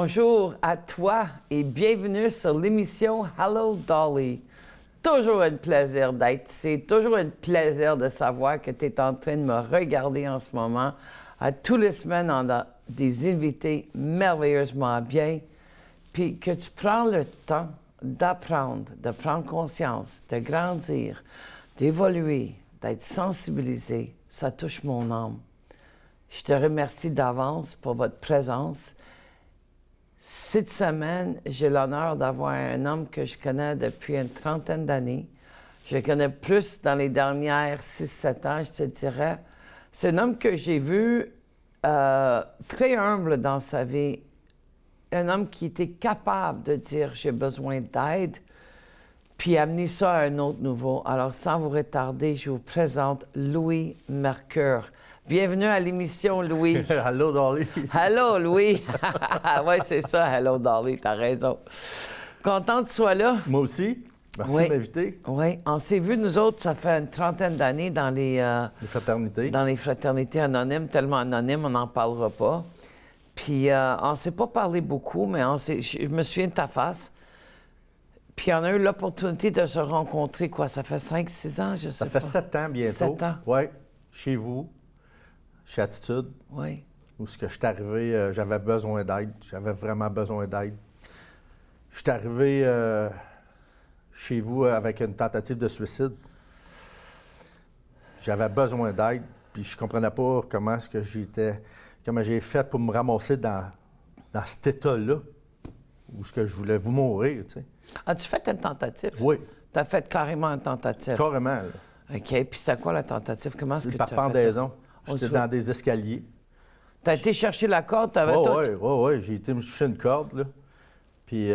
Bonjour à toi et bienvenue sur l'émission Hello Dolly. Toujours un plaisir d'être ici, toujours un plaisir de savoir que tu es en train de me regarder en ce moment. À tous les semaines, on a des invités merveilleusement bien, puis que tu prends le temps d'apprendre, de prendre conscience, de grandir, d'évoluer, d'être sensibilisé. Ça touche mon âme. Je te remercie d'avance pour votre présence. Cette semaine, j'ai l'honneur d'avoir un homme que je connais depuis une trentaine d'années. Je le connais plus dans les dernières 6-7 ans, je te dirais. C'est un homme que j'ai vu très humble dans sa vie. Un homme qui était capable de dire « j'ai besoin d'aide », puis amener ça à un autre niveau. Alors, sans vous retarder, je vous présente Louis Mercure. Bienvenue à l'émission, Louis. Hello, Dolly. Hello, Louis. Oui, c'est ça, Hello, Dolly, t'as raison. Content que tu sois là. Moi aussi. Merci Oui. de m'inviter. Oui, on s'est vus, nous autres, ça fait une trentaine d'années dans les fraternités. Dans les fraternités anonymes, tellement anonymes, on n'en parlera pas. Puis, on ne s'est pas parlé beaucoup, mais je me souviens de ta face. Puis, on a eu l'opportunité de se rencontrer, quoi, ça fait 5-6 ans, je sais pas. Ça fait 7 ans bientôt. 7 ans. Oui, chez vous, chez Attitude. Oui. Où ce que je suis arrivé, j'avais besoin d'aide. J'avais vraiment besoin d'aide. Je suis arrivé chez vous avec une tentative de suicide. J'avais besoin d'aide, puis je comprenais pas comment j'ai fait pour me ramasser dans cet état-là, où ce que je voulais vous mourir, tu sais. As-tu fait une tentative? Oui. Tu as fait carrément une tentative? Carrément, là. OK. Puis c'était quoi la tentative? Comment est-ce que tu as par fait pendaison. ça? J'étais dans des escaliers. Tu as été chercher la corde, tu avais tout? Oui. J'ai été me chercher une corde, là. Puis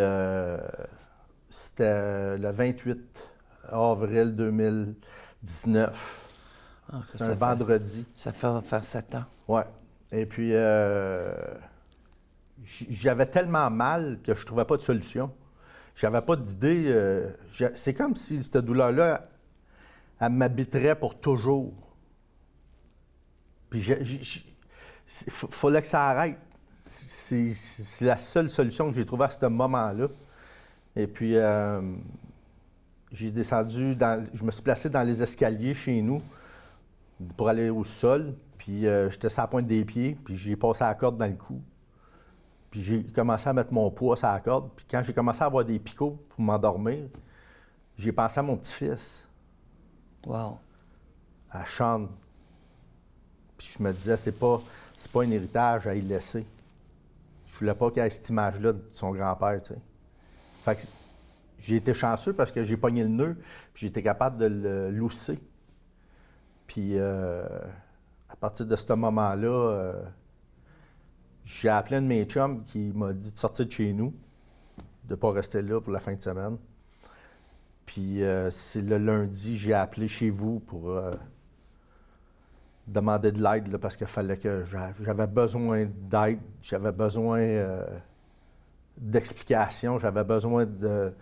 c'était le 28 avril 2019. C'était un vendredi. Ça fait faire 7 ans. Oui. Et puis, j'avais tellement mal que je trouvais pas de solution. J'avais pas d'idée. C'est comme si cette douleur-là, elle m'habiterait pour toujours. Puis, il fallait que ça arrête. C'est la seule solution que j'ai trouvée à ce moment-là. Et puis, j'ai descendu, je me suis placé dans les escaliers chez nous pour aller au sol. Puis, j'étais sur la pointe des pieds, puis j'ai passé la corde dans le cou. Puis, j'ai commencé à mettre mon poids sur la corde. Puis, quand j'ai commencé à avoir des picots pour m'endormir, j'ai pensé à mon petit-fils. Wow. À Sean. Puis, je me disais, c'est pas un héritage à y laisser. Je voulais pas qu'il y ait cette image-là de son grand-père, tu sais. Fait que j'ai été chanceux parce que j'ai pogné le nœud, puis j'ai été capable de le lousser. Puis, à partir de ce moment-là, j'ai appelé un de mes chums qui m'a dit de sortir de chez nous, de ne pas rester là pour la fin de semaine. Puis, c'est le lundi, j'ai appelé chez vous pour demander de l'aide, là, parce qu'il fallait que j'avais besoin d'aide, j'avais besoin d'explications, j'avais besoin de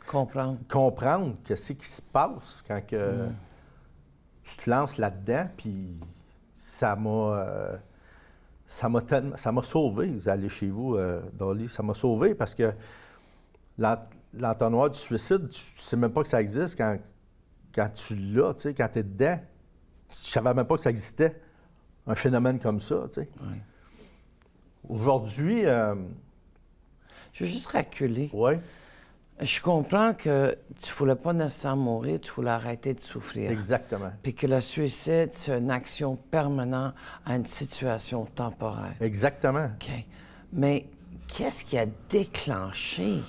comprendre qu'est-ce qui se passe quand que tu te lances là-dedans, puis ça m'a sauvé, d'aller chez vous, Dolly. Ça m'a sauvé parce que l'entonnoir du suicide, tu sais même pas que ça existe quand tu l'as, tu sais, quand tu es dedans. Je savais même pas que ça existait, un phénomène comme ça, tu sais. Oui. Aujourd'hui... Je veux juste reculer. Oui. Je comprends que tu voulais pas nécessairement mourir, tu voulais arrêter de souffrir. Exactement. Puis que le suicide, c'est une action permanente à une situation temporaire. Exactement. OK. Mais qu'est-ce qui a déclenché?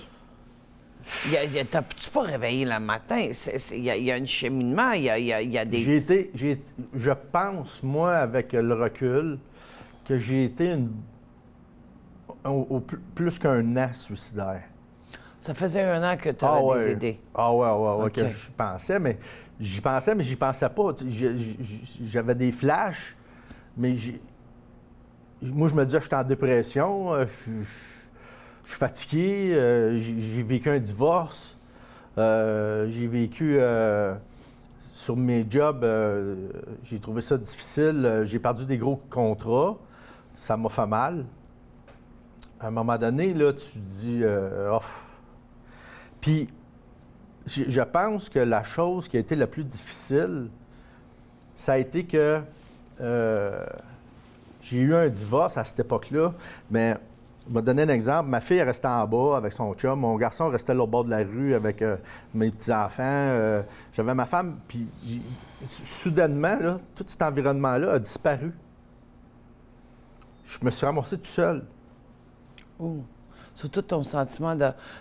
T'as-tu pas réveillé le matin? Il y a un cheminement, il y a des... Je pense, moi, avec le recul, que j'ai été plus qu'un an suicidaire. Ça faisait 1 an que tu avais des idées. Oui, OK. que j'y pensais, mais j'y pensais pas. J'avais des flashs, mais moi, je me disais, je suis en dépression, je suis fatigué, j'ai vécu un divorce, j'ai vécu sur mes jobs, j'ai trouvé ça difficile, j'ai perdu des gros contrats, ça m'a fait mal. à un moment donné, là, tu te dis... oh. Puis, je pense que la chose qui a été la plus difficile, ça a été que j'ai eu un divorce à cette époque-là, mais je vais te donner un exemple. Ma fille elle restait en bas avec son chum, mon garçon restait là au bord de la rue avec mes petits-enfants. J'avais ma femme, puis soudainement, là, tout cet environnement-là a disparu. Je me suis ramassé tout seul. Oh. Surtout ton sentiment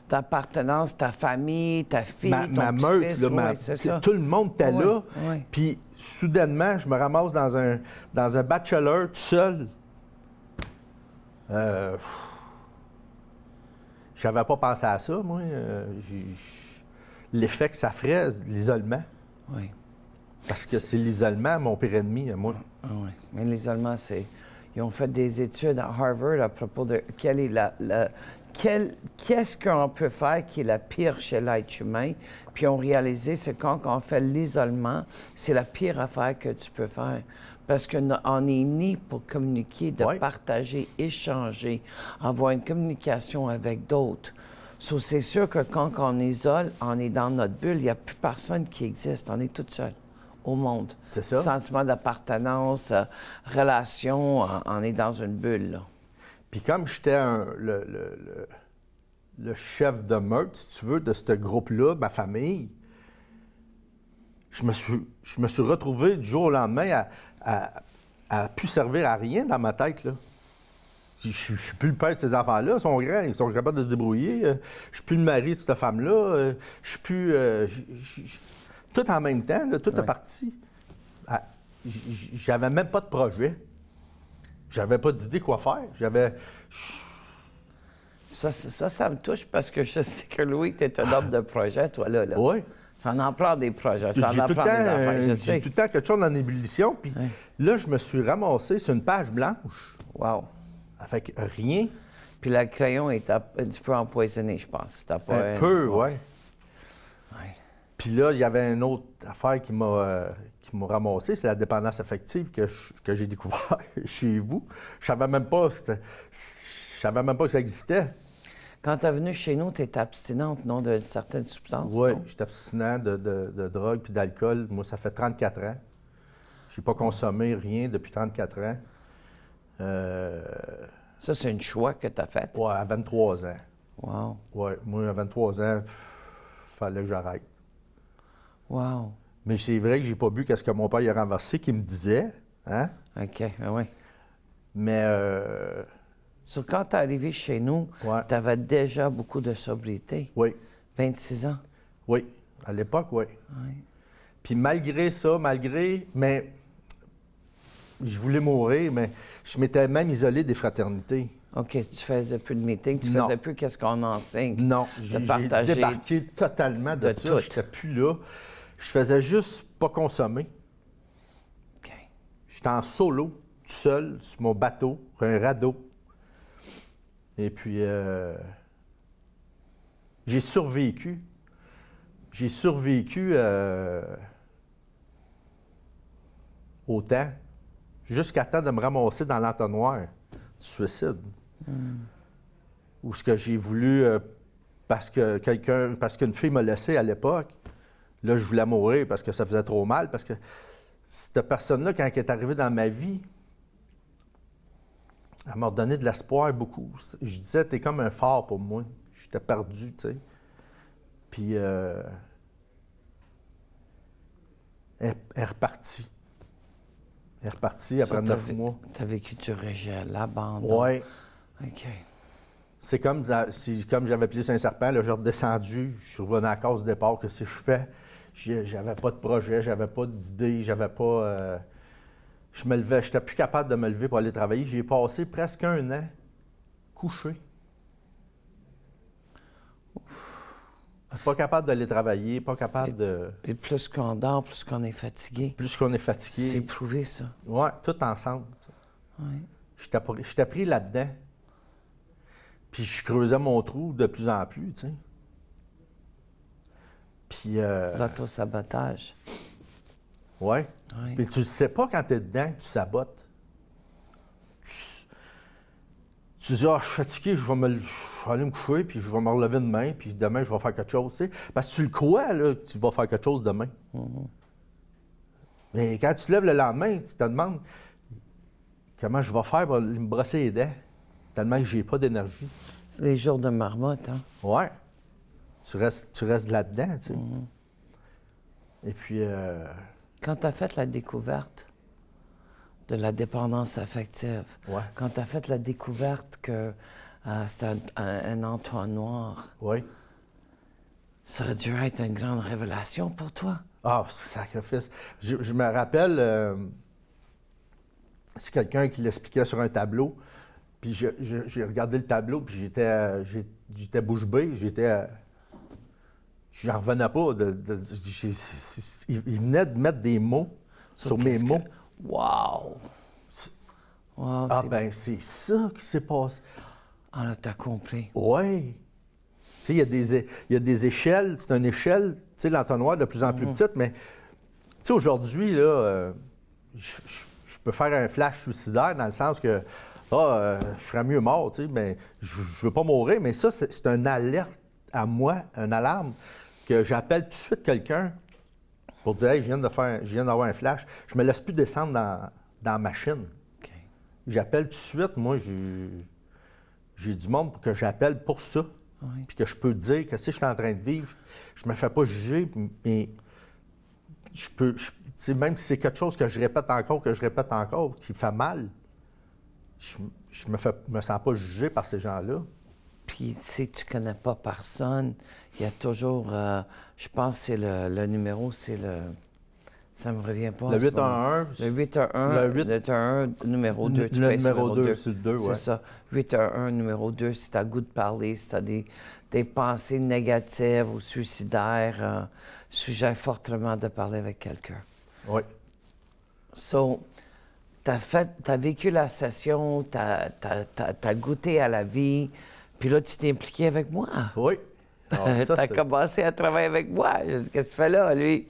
d'appartenance, ta famille, ta fille, Ma ton meute, petit-fils. là, Oui, c'est ça. tout le monde était là. Oui. Puis soudainement, je me ramasse dans un bachelor tout seul. J'avais pas pensé à ça, moi. L'effet que ça ferait, l'isolement. Oui. Parce que c'est l'isolement, mon pire ennemi, à moi. Ah oui. Mais l'isolement, c'est... Ils ont fait des études à Harvard à propos de quelle est qu'est-ce qu'on peut faire qui est la pire chez l'être humain. Puis ils ont réalisé, c'est quand on fait l'isolement, c'est la pire affaire que tu peux faire. Parce qu'on est né pour communiquer, de partager, échanger, avoir une communication avec d'autres. So, c'est sûr que quand on isole, on est dans notre bulle, il n'y a plus personne qui existe, on est tout seul au monde. C'est ça. Sentiment d'appartenance, relation, on est dans une bulle, là. Puis comme j'étais le chef de meute, si tu veux, de ce groupe-là, ma famille, je me suis retrouvé du jour au lendemain à plus servir à rien dans ma tête, là. Je suis plus le père de ces enfants-là, ils sont grands, ils sont capables de se débrouiller. Je suis plus le mari de cette femme-là. Je suis plus... tout en même temps, là, tout est parti. J'avais même pas de projet. J'avais pas d'idée quoi faire. Ça me touche parce que je sais que Louis, tu es un homme de projet, toi, là. Oui. Ça en prend des projets, ça en prend des affaires, je sais. J'ai tout le temps quelque chose en ébullition. Puis là, je me suis ramassé sur une page blanche. Wow. Avec rien. Puis le crayon est un petit peu empoisonné, je pense. T'as pas Un peu, oui. Ouais. Puis là, il y avait une autre affaire qui m'a ramassé, c'est la dépendance affective que j'ai découvert chez vous. Je savais même pas que ça existait. Quand tu es venu chez nous, tu étais abstinente, non, d'une certaine substance? Oui, j'étais abstinent de drogue puis d'alcool. Moi, ça fait 34 ans. Je n'ai pas consommé rien depuis 34 ans. Ça, c'est un choix que tu as fait? Oui, à 23 ans. Wow. Oui, moi, à 23 ans, il fallait que j'arrête. Wow. Mais c'est vrai que j'ai pas bu qu'est-ce que mon père a renversé, qu'il me disait. Hein? OK, oui. Mais... Sur quand tu es arrivé chez nous, tu avais déjà beaucoup de sobriété. Oui. 26 ans. Oui. À l'époque, oui. Oui. Puis malgré ça, mais je voulais mourir, mais je m'étais même isolé des fraternités. OK, tu faisais plus de meetings, tu faisais plus qu'est-ce qu'on enseigne. Non, j'ai débarqué totalement de ça. Je n'étais plus là. Je faisais juste pas consommer. OK. J'étais en solo, tout seul, sur mon bateau, un radeau. Et puis, j'ai survécu. J'ai survécu au temps, jusqu'à temps de me ramasser dans l'entonnoir du suicide. Où ce que j'ai voulu, parce qu'une fille m'a laissé à l'époque, là, je voulais mourir parce que ça faisait trop mal, parce que cette personne-là, quand elle est arrivée dans ma vie, elle m'a donné de l'espoir beaucoup. Je disais, t'es comme un phare pour moi. J'étais perdu, tu sais. Puis, elle est repartie. Elle est repartie après 9 mois. Tu as vécu du rejet, l'abandon. Oui. OK. C'est comme j'avais plié sur un serpent, là, j'ai redescendu, je suis revenu à la case de départ. Qu'est-ce que je fais? J'avais pas de projet, j'avais pas d'idée, j'avais pas... je me levais, j'étais plus capable de me lever pour aller travailler. J'ai passé presque 1 an couché. Pas capable d'aller travailler, pas capable de... Et plus qu'on dort, plus qu'on est fatigué. Plus qu'on est fatigué. C'est prouvé, ça. Oui, tout ensemble. Oui. J'étais pris là-dedans. Puis je creusais mon trou de plus en plus, tu sais. Puis... L'auto-sabotage. Oui. Oui. Puis tu ne sais pas quand tu es dedans que tu sabotes. tu dis, ah, je suis fatigué, je vais aller me coucher, puis je vais me relever demain, puis demain, je vais faire quelque chose, tu sais. Parce que tu le crois, là, que tu vas faire quelque chose demain. Mais quand tu te lèves le lendemain, tu te demandes comment je vais faire pour me brosser les dents, tellement que j'ai pas d'énergie. C'est les jours de marmotte, hein? Ouais. Tu restes là-dedans, tu sais. Et puis... Quand tu as fait la découverte de la dépendance affective, Ouais. quand tu as fait la découverte que c'était un entonnoir, Oui. ça aurait dû être une grande révélation pour toi. Ah, sacrifice. Je me rappelle, c'est quelqu'un qui l'expliquait sur un tableau, puis j'ai regardé le tableau, puis j'étais bouche bée, j'en revenais pas. Il venait de mettre des mots sur mes mots. Wow! Wow, Ah, ben, c'est ça qui s'est passé. Ah, là, t'as compris. Oui. Tu sais, il y a des échelles. C'est une échelle, tu sais, l'entonnoir de plus en plus petite, mais, tu sais, aujourd'hui, là, je peux faire un flash suicidaire dans le sens que, je serais mieux mort, tu sais, mais je veux pas mourir, mais ça, c'est une alerte à moi, une alarme, que j'appelle tout de suite quelqu'un pour dire, hey, je viens d'avoir un flash. Je me laisse plus descendre dans la machine. OK. J'appelle tout de suite, moi, j'ai du monde que j'appelle pour ça. Oui. Puis que je peux dire que si je suis en train de vivre, je me fais pas juger, mais tu sais, même si c'est quelque chose que je répète encore, qui fait mal, je me sens pas jugé par ces gens-là. Puis si tu connais pas personne, il y a toujours, je pense que c'est le numéro, c'est le... Ça me revient pas. Le 811. Le 811. Le Le 811, numéro 2. Le numéro 2, c'est le 2, oui. C'est ça. 811, numéro 2, si tu as goût de parler, si tu as des pensées négatives ou suicidaires, suggère fortement de parler avec quelqu'un. Oui. So, t'as vécu la session, t'as goûté à la vie, puis là, tu t'es impliqué avec moi. Oui. Ah, ça, T'as commencé à travailler avec moi. Qu'est-ce que tu fais là, lui?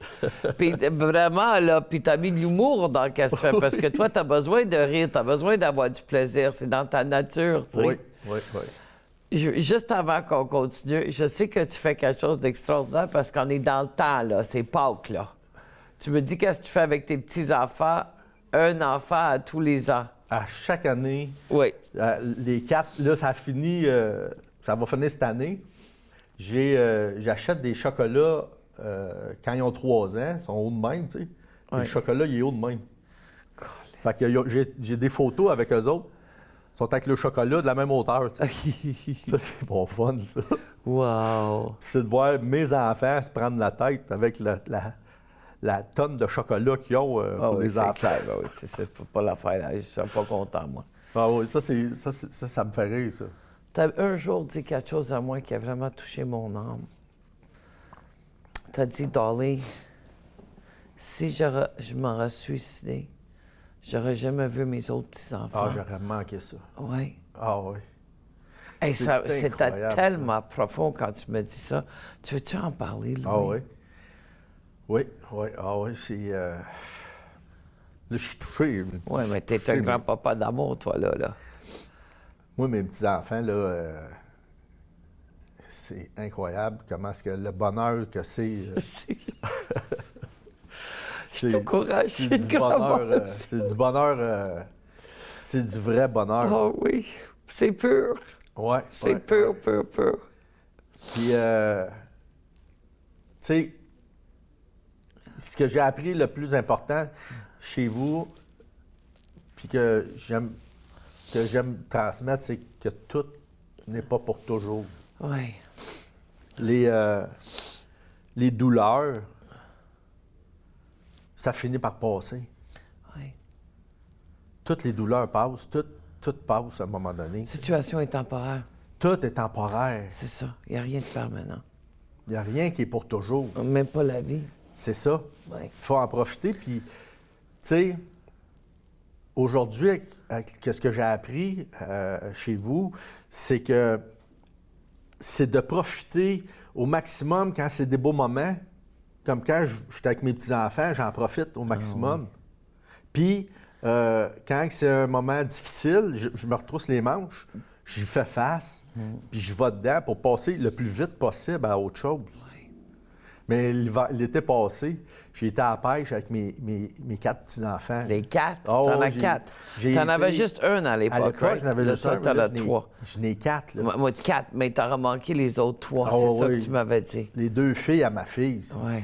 Puis vraiment, là, puis t'as mis de l'humour dans ce que tu fais, parce que toi, t'as besoin de rire, t'as besoin d'avoir du plaisir. C'est dans ta nature, tu sais. Oui, oui, oui. Juste avant qu'on continue, je sais que tu fais quelque chose d'extraordinaire parce qu'on est dans le temps, là. C'est Pâques, là. Tu me dis qu'est-ce que tu fais avec tes petits-enfants? Un enfant à tous les ans. À chaque année, Oui. les 4, là, ça va finir cette année. J'achète des chocolats quand ils ont 3 ans, ils sont hauts de même, tu sais. Ouais. Le chocolat, il est haut de même. Fait que j'ai des photos avec eux autres. Ils sont avec le chocolat de la même hauteur, tu sais. Ça, c'est bon fun, ça. Wow! C'est de voir mes enfants se prendre la tête avec la tonne de chocolat qu'ils ont pour les enfants. Clair, oui, c'est pas l'affaire, là. Je suis pas content, moi. Ah oui, ça me fait rire, ça. T'as un jour dit quelque chose à moi qui a vraiment touché mon âme. T'as dit, Dolly, si je m'aurais suicidé, j'aurais jamais vu mes autres petits-enfants. Ah, j'aurais manqué ça. Oui. Ah oui. Hey, c'était incroyable, tellement profond quand tu me dis ça. Tu veux-tu en parler, Louis? Ah oui. Oui, oui, ah oui, c'est... Là, je suis touché. Oui, mais t'es un grand-papa d'amour, toi, là. Moi, mes petits-enfants, là, c'est incroyable comment est-ce que le bonheur que c'est... Je suis au courage, je suis le grand-papa. C'est du bonheur, c'est du vrai bonheur. Oh oui, c'est pur. Oui. C'est pur, pur, pur. Puis, tu sais, ce que j'ai appris le plus important chez vous, puis que j'aime transmettre, c'est que tout n'est pas pour toujours. Oui. Les douleurs, ça finit par passer. Oui. Toutes les douleurs passent, tout passe à un moment donné. La situation est temporaire. Tout est temporaire. C'est ça. Il n'y a rien de permanent. Il n'y a rien qui est pour toujours. Même pas la vie. C'est ça. Oui. Il faut en profiter. Puis, tu sais, aujourd'hui, avec ce que j'ai appris chez vous, c'est que c'est de profiter au maximum quand c'est des beaux moments. Comme quand j'étais avec mes petits-enfants, j'en profite au maximum. Puis, quand c'est un moment difficile, je me retrousse les manches, j'y fais face, puis je vais dedans pour passer le plus vite possible à autre chose. Oui. Mais l'été passé, j'ai été à la pêche avec mes 4 petits-enfants. Les 4? Oh, T'en as 4? T'en avais juste un à l'époque, right? J'en avais Là, juste ça, un. t'en Là, as 3. J'en ai 4. Là. Moi, 4, mais t'auras manqué les autres 3. Oh, c'est ça oui. que tu m'avais dit. Les 2 filles à ma fille, Ouais.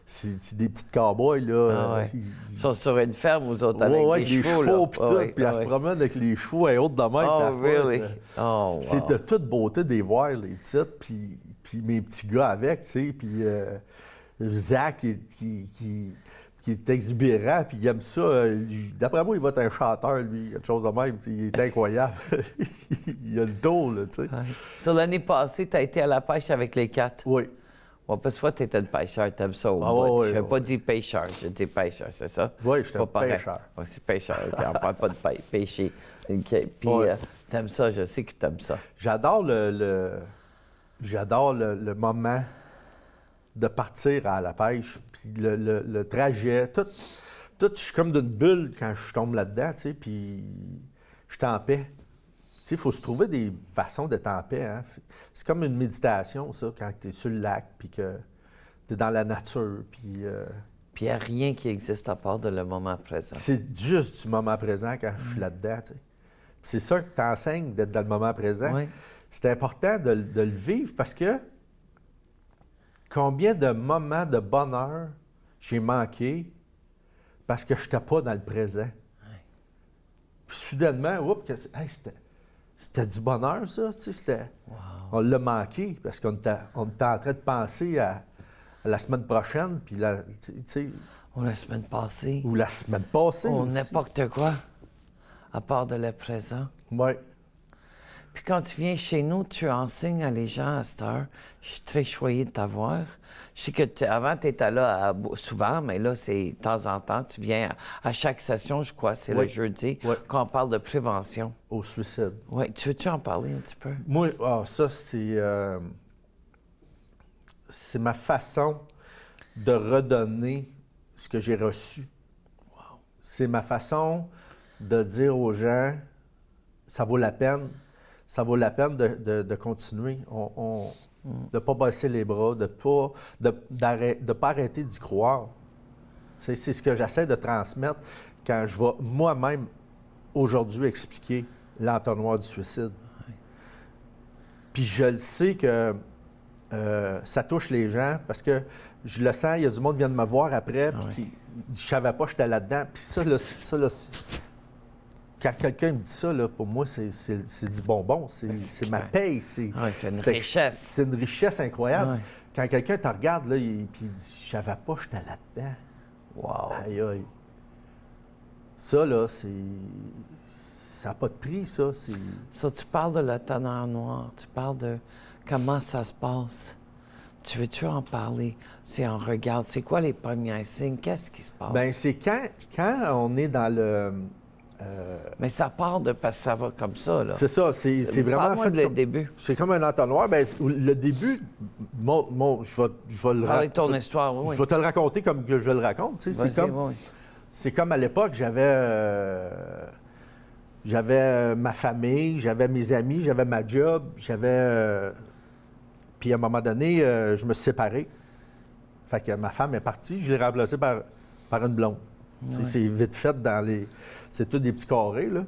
c'est des petites cowboys, là. Ah ouais. Ils sont sur une ferme, vous autres, avec Ouais, des les chevaux, chevaux, là. puis tout, puis elle se promène avec les chevaux et autres de même. Oh, puis elle se really? fait, Oh, wow. c'est de toute beauté des voir, les petites, puis mes petits gars avec, tu sais, puis Zach qui est exubérant, puis il aime ça. D'après moi, il va être un chanteur, lui, quelque chose de même, tu sais, il est incroyable. Il a le dos, là, tu sais. Ouais. Sur l'année passée, tu as été à la pêche avec les 4. Oui. Ouais, parce que toi, tu étais le pêcheur, t'aimes ça au Ah, bout. ouais, Je n'ai ouais. pas dit pêcheur, je dis pêcheur, c'est ça? Oui, je suis Pas un pareil. pêcheur. Ouais, c'est pêcheur, OK, on parle pas de pêcher. OK, puis Ouais. t'aimes ça, je sais que t'aimes ça. J'adore j'adore le moment de partir à la pêche, puis le trajet, tout, je suis comme d'une bulle quand je tombe là-dedans, tu sais, puis je suis en paix. Tu sais, il faut se trouver des façons d'être en paix, hein. C'est comme une méditation, ça, quand tu es sur le lac, puis que tu es dans la nature, puis... Puis il n'y a rien qui existe à part de le moment présent. c'est juste du moment présent quand je suis là-dedans, tu sais. Puis c'est ça que tu enseignes, d'être dans le moment présent. Oui. C'est important de le vivre parce que combien de moments de bonheur j'ai manqué parce que je n'étais pas dans le présent. Puis soudainement, oups, hey, c'était du bonheur, ça. Tu sais, on l'a manqué parce qu'on était en train de penser à la semaine prochaine, puis tu sais, Ou la semaine passée. ou la semaine passée. Ou aussi. n'importe quoi, à part de le présent. Oui. Puis quand tu viens chez nous, tu enseignes à les gens à cette heure. Je suis très choyée de t'avoir. Je sais que avant, tu étais là souvent, mais là, c'est de temps en temps. Tu viens à chaque session, je crois, c'est le Oui. jeudi, Oui. quand on parle de prévention. Au suicide. Oui, tu veux-tu en parler un petit peu? Moi, ça, c'est ma façon de redonner ce que j'ai reçu. Wow. C'est ma façon de dire aux gens, ça vaut la peine. Ça vaut la peine de continuer. De ne pas baisser les bras, de ne pas arrêter d'y croire. C'est ce que j'essaie de transmettre quand je vais moi-même aujourd'hui expliquer l'entonnoir du suicide. Oui. Puis je le sais que ça touche les gens parce que je le sens, il y a du monde qui vient de me voir après, puis je savais pas que j'étais là-dedans. Puis ça, quand quelqu'un me dit ça, là, pour moi, c'est du bonbon, c'est ma paye. C'est une richesse. C'est une richesse incroyable. Ouais. Quand quelqu'un te regarde là, puis il dit « je savais pas que j'étais là-dedans Wow. ». Aïe, aïe. Ça, là, ça n'a pas de prix, ça. Ça, tu parles de la tonnerre noire, tu parles de comment ça se passe. Tu veux-tu en parler? Si on regarde, c'est quoi les premiers signes? Qu'est-ce qui se passe? Bien, c'est quand on est dans le... Mais ça part de parce que ça va comme ça, là. C'est ça, c'est vraiment Parle-moi fait de le comme- début. C'est comme un entonnoir. Bien, le début, je vais le Parler de ton histoire, oui. Je vais te le raconter comme que je le raconte. Tu sais, Vas-y, oui. c'est comme à l'époque, j'avais ma famille, j'avais mes amis, j'avais ma job, puis à un moment donné, je me suis séparé. Fait que ma femme est partie, je l'ai remplacée par une blonde. Tu sais, c'est vite fait dans les... C'est tous des petits carrés, là.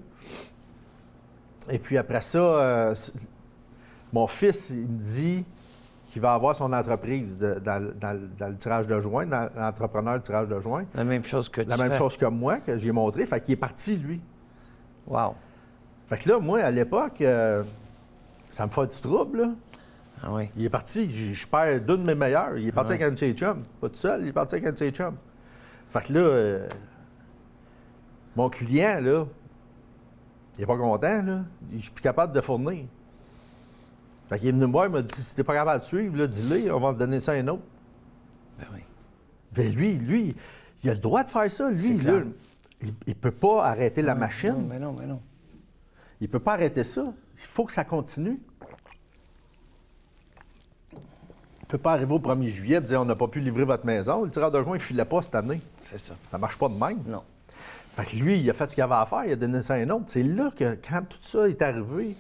Et puis après ça, mon fils, il me dit qu'il va avoir son entreprise dans le tirage de joint, dans l'entrepreneur du tirage de joint. La même chose que tu La même fais. chose que moi, que j'ai montré. Fait qu'il est parti, lui. Wow. Fait que là, moi, à l'époque, ça me fait du trouble, là. Ah oui. Il est parti. Je perds deux de mes meilleurs. Il est parti avec un de ses chums. Pas tout seul, il est parti avec un de ses chums. Fait que là, mon client, là, il est pas content, là. Je suis plus capable de fournir. Fait qu'il est venu me voir, il m'a dit, si t'es pas capable de suivre, là, dis-le, on va te donner ça à un autre. Ben oui. Bien, lui, il a le droit de faire ça. Lui, C'est là, clair. il peut pas arrêter la machine. Non, mais non, mais non. Il peut pas arrêter ça. Il faut que ça continue. Il peut pas arriver au 1er juillet et dire, on n'a pas pu livrer votre maison. Le tireur de joint, il filait pas cette année. C'est ça. Ça marche pas de même. Non. Fait que lui, il a fait ce qu'il avait à faire, il a donné ça à un autre. C'est là que, quand tout ça est arrivé,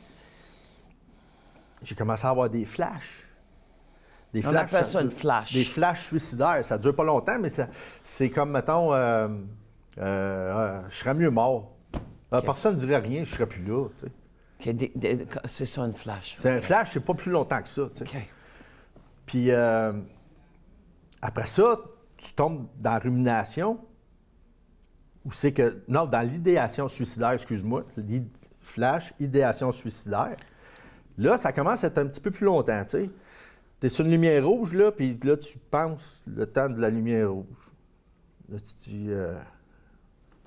j'ai commencé à avoir des flashs. Des On appelle ça une flash. Des flashs suicidaires. Ça dure pas longtemps, mais c'est comme, mettons, je serais mieux mort. Personne ne dirait rien, je serais plus là. Tu sais. C'est ça, une flash. C'est un flash, c'est pas plus longtemps que ça. Tu sais. OK. Puis après ça, tu tombes dans la rumination, où c'est que. Non, dans l'idéation suicidaire, excuse-moi. Flash, idéation suicidaire. Là, ça commence à être un petit peu plus longtemps, tu sais. Tu es sur une lumière rouge, là, puis là, tu penses le temps de la lumière rouge. Là, tu dis,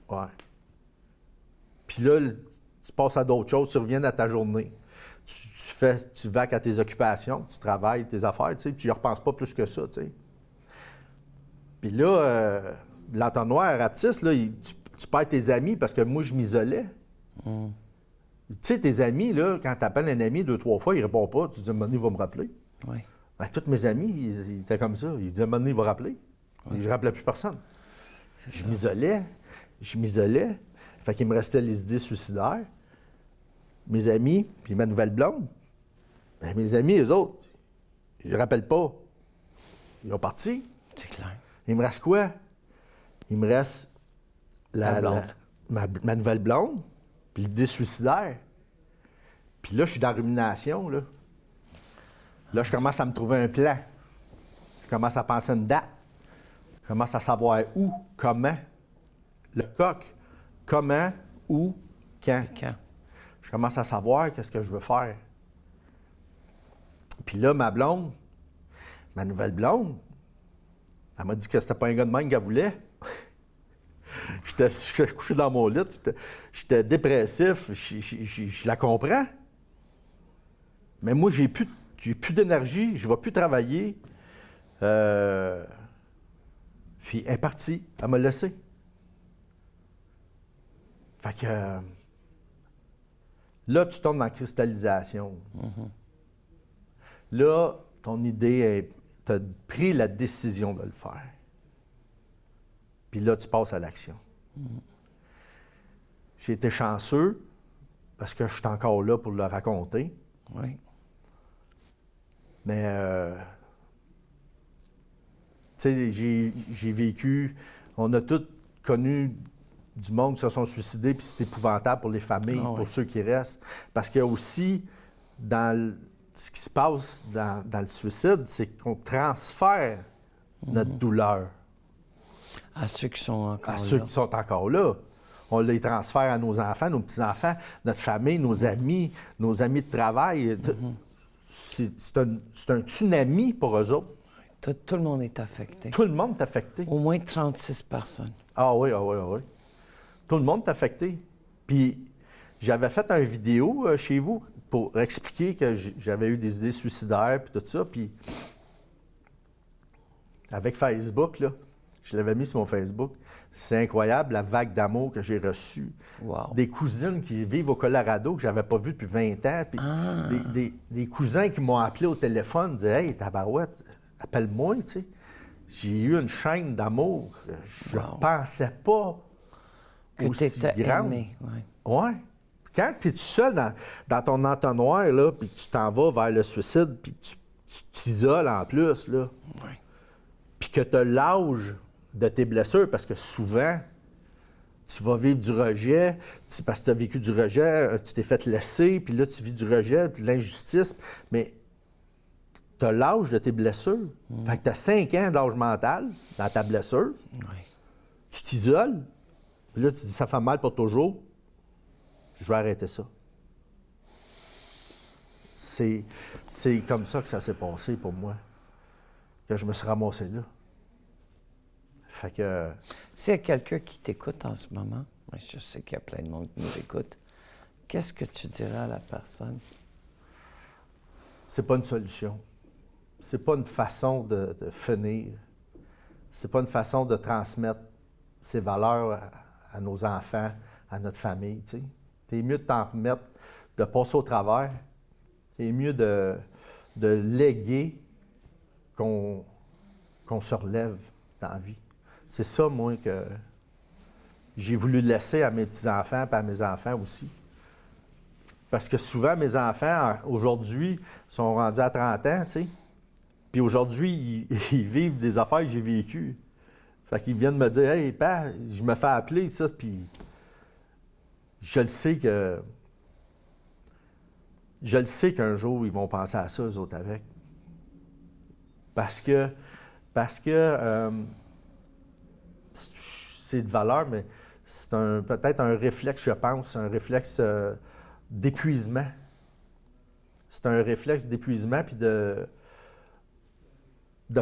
ouais. Puis là, tu passes à d'autres choses, tu reviens à ta journée. Tu vaques à tes occupations, tu travailles tes affaires, tu sais, puis tu n'y repenses pas plus que ça, tu sais. Puis là, l'entonnoir rapetisse, là, tu perds tes amis parce que moi, je m'isolais. Mm. Tu sais, tes amis, là, quand tu appelles un ami 2-3 fois, il ne répond pas. Tu dis, à un moment donné, il va me rappeler. Oui. Ben, tous mes amis, ils étaient comme ça. Ils disaient, à un moment donné, il va rappeler. Oui. Et je ne rappelais plus personne. Je m'isolais. Fait qu'il me restait les idées suicidaires. Mes amis, puis ma nouvelle blonde. Ben, mes amis, eux autres, je ne rappelle pas. Ils ont parti. C'est clair. Il me reste quoi? Il me reste Ta blonde. ma nouvelle blonde, puis l'idée suicidaire. Puis là, je suis dans la rumination, là. Là, je commence à me trouver un plan. Je commence à penser à une date. Je commence à savoir où, comment. Le coq. Comment, où, quand. Quand? Je commence à savoir qu'est-ce que je veux faire. Puis là, ma blonde, ma nouvelle blonde, elle m'a dit que c'était pas un gars de même qu'elle voulait. J'étais couché dans mon lit, j'étais dépressif, je la comprends. Mais moi, j'ai plus d'énergie, je ne vais plus travailler. Puis elle est partie, elle m'a laissé. Fait que là, tu tombes dans la cristallisation. Mm-hmm. Là, ton idée est. Tu as pris la décision de le faire. Puis là, tu passes à l'action. Mm-hmm. J'ai été chanceux parce que je suis encore là pour le raconter. Oui. Mais, tu sais, j'ai vécu. On a tous connu du monde qui se sont suicidés, puis c'est épouvantable pour les familles, pour ceux qui restent. Parce qu'il y a aussi, ce qui se passe dans le suicide, c'est qu'on transfère notre douleur. À ceux qui sont encore là. À ceux qui sont encore là. On les transfère à nos enfants, nos petits-enfants, notre famille, nos amis de travail. C'est un tsunami pour eux autres. Tout le monde est affecté. Tout le monde est affecté. Au moins 36 personnes. Ah oui, ah oui, ah oui. Tout le monde est affecté. Puis, j'avais fait une vidéo chez vous pour expliquer que j'avais eu des idées suicidaires puis tout ça. Puis, avec Facebook, là, je l'avais mis sur mon Facebook. C'est incroyable la vague d'amour que j'ai reçue. Wow. Des cousines qui vivent au Colorado que je n'avais pas vues depuis 20 ans. Puis des cousins qui m'ont appelé au téléphone, disaient « Hey, tabarouette, appelle-moi, tu sais. » J'ai eu une chaîne d'amour. Je pensais pas que aussi grande. Aimé, ouais. Ouais. Quand tu es tout seul dans ton entonnoir, là, puis tu t'en vas vers le suicide, puis tu t'isoles en plus, là, Ouais. puis que tu as l'âge de tes blessures, parce que souvent, tu vas vivre du rejet, parce que tu as vécu du rejet, tu t'es fait laisser, puis là, tu vis du rejet, puis de l'injustice, mais tu as l'âge de tes blessures. Fait que tu as 5 ans d'âge mental dans ta blessure, Ouais. tu t'isoles, puis là, tu dis, ça fait mal pour toujours, je vais arrêter ça. C'est comme ça que ça s'est passé pour moi, que je me suis ramassé là. Fait que... S'il y a quelqu'un qui t'écoute en ce moment, je sais qu'il y a plein de monde qui nous écoute, qu'est-ce que tu dirais à la personne? C'est pas une solution. C'est pas une façon de finir. C'est pas une façon de transmettre ces valeurs à nos enfants, à notre famille, tu sais. C'est mieux de t'en remettre, de passer au travers. C'est mieux de léguer qu'on se relève dans la vie. C'est ça, moi, que j'ai voulu laisser à mes petits-enfants et à mes enfants aussi. Parce que souvent, mes enfants, aujourd'hui, sont rendus à 30 ans, tu sais. Puis aujourd'hui, ils vivent des affaires que j'ai vécues. Fait qu'ils viennent me dire « Hey, père, je me fais appeler ça, puis je le sais que... Je le sais qu'un jour, ils vont penser à ça, eux autres, avec. Parce que c'est de valeur, mais c'est peut-être un réflexe, je pense, un réflexe d'épuisement. C'est un réflexe d'épuisement, puis de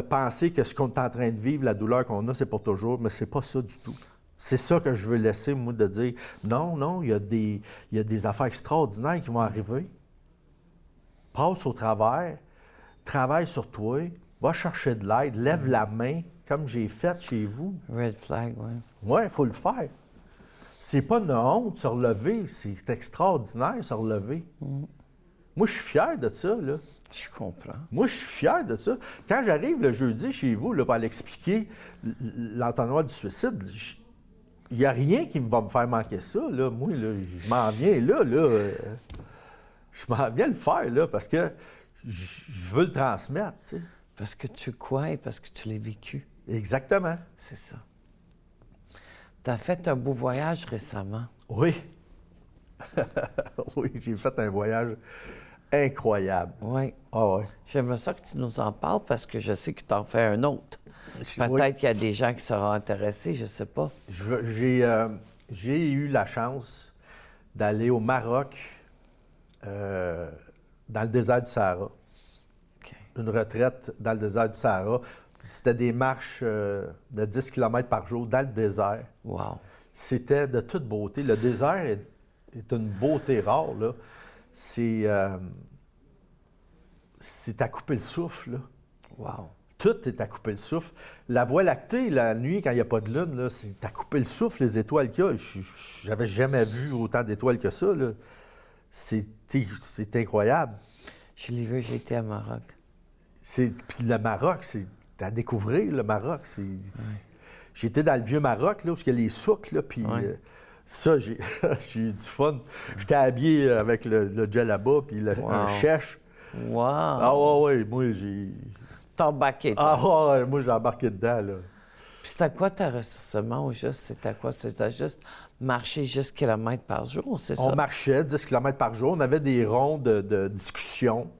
penser que ce qu'on est en train de vivre, la douleur qu'on a, c'est pour toujours, mais c'est pas ça du tout. C'est ça que je veux laisser, moi, de dire, non, il y a des affaires extraordinaires qui vont arriver. Passe au travers, travaille sur toi, va chercher de l'aide, lève la main, comme j'ai fait chez vous. Red flag, oui. Oui, il faut le faire. C'est pas une honte se relever, c'est extraordinaire se relever. Moi, je suis fier de ça, là. Je comprends. Moi, je suis fier de ça. Quand j'arrive le jeudi chez vous, là, pour aller expliquer l'entonnoir du suicide, il n'y a rien qui va me faire manquer ça, là. Moi, là, je m'en viens là. Je m'en viens le faire, là, parce que je veux le transmettre, tu sais. Parce que tu crois et parce que tu l'as vécu. Exactement. C'est ça. Tu as fait un beau voyage récemment. Oui. Oui, j'ai fait un voyage incroyable. Oui. Ah ouais. J'aimerais ça que tu nous en parles parce que je sais que tu en fais un autre. Peut-être Oui. qu'il y a des gens qui seront intéressés, je ne sais pas. J'ai eu la chance d'aller au Maroc, dans le désert du Sahara. OK. Une retraite dans le désert du Sahara. C'était des marches de 10 km par jour dans le désert. Wow. C'était de toute beauté. Le désert est une beauté rare, là. C'est à couper le souffle, là. Wow. Tout est à couper le souffle. La Voie lactée, la nuit, quand il n'y a pas de lune, là, c'est à couper le souffle, les étoiles qu'il y a. J'avais jamais vu autant d'étoiles que ça, là. C'est incroyable. Je l'ai vu, j'ai été à Maroc. Puis le Maroc, c'est à découvrir, le Maroc. J'étais dans le vieux Maroc, là, où il y a les souks, là, puis Ouais. ça, j'ai eu du fun. J'étais habillé avec le djellaba, puis un chèche. Wow. Ah ouais, moi, j'ai... T'as embarqué, toi. Ah ouais, moi, j'ai embarqué dedans, là. Puis c'était quoi ta ressourcement au juste? C'était quoi? C'était juste marcher juste kilomètres par jour, c'est ça? On marchait 10 km par jour. On avait des ronds de discussion.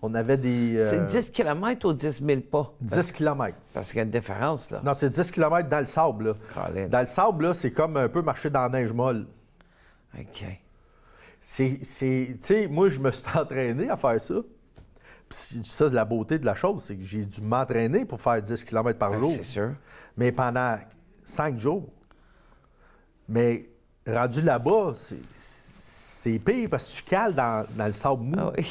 On avait des... C'est 10 kilomètres ou 10 000 pas? 10 km. Parce qu'il y a une différence, là. Non, c'est 10 km dans le sable, là. Colin. Dans le sable, là, c'est comme un peu marcher dans la neige molle. OK. Tu sais, moi, je me suis entraîné à faire ça. Puis ça, c'est la beauté de la chose, c'est que j'ai dû m'entraîner pour faire 10 km par jour. C'est sûr. Mais pendant 5 jours. Mais rendu là-bas, c'est pire parce que tu cales dans le sable mou. Ah oui.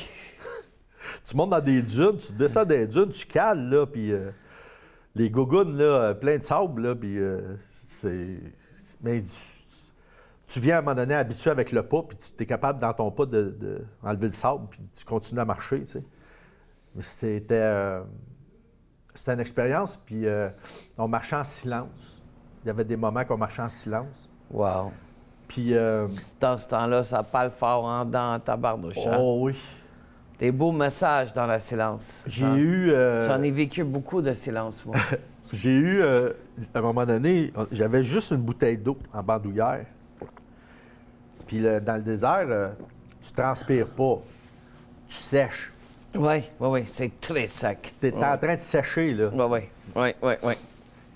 Tu montes dans des dunes, tu descends des dunes, tu cales, là, puis les gougounes, là, plein de sable, là, puis mais tu viens à un moment donné habitué avec le pas, puis tu es capable dans ton pas de enlever le sable, puis tu continues à marcher, tu sais. Mais c'était une expérience, puis on marchait en silence. Il y avait des moments qu'on marchait en silence. Wow. Puis... Dans ce temps-là, ça parle fort en dans ta barnouche. oh oui. Des beaux messages dans le silence. J'ai eu... J'en ai vécu beaucoup de silence, moi. J'ai eu, à un moment donné, j'avais juste une bouteille d'eau en bandoulière. Puis dans le désert, tu transpires pas, tu sèches. Oui, c'est très sec. Tu es en train de sécher, là. Oui.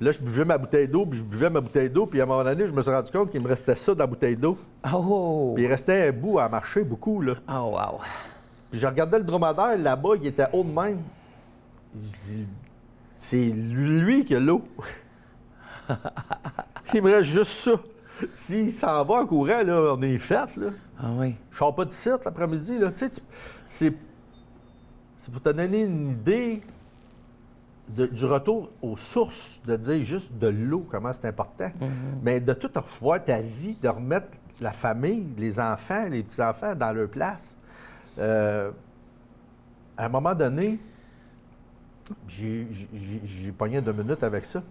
Là, je buvais ma bouteille d'eau, puis puis à un moment donné, je me suis rendu compte qu'il me restait ça dans la bouteille d'eau. Oh! Puis il restait un bout à marcher, beaucoup, là. Oh, wow! Puis je regardais le dromadaire, là-bas, il était haut de même. Je dis, c'est lui qui a l'eau. Il me reste juste ça. S'il s'en va en courant, là, on est fait, là. Ah oui. Je sors pas de site l'après-midi, là. Tu sais, c'est pour te donner une idée du retour aux sources, de dire juste de l'eau, comment c'est important. Mais de tout revoir ta vie, de remettre la famille, les enfants, les petits-enfants dans leur place. À un moment donné, j'ai pogné 2 minutes avec ça.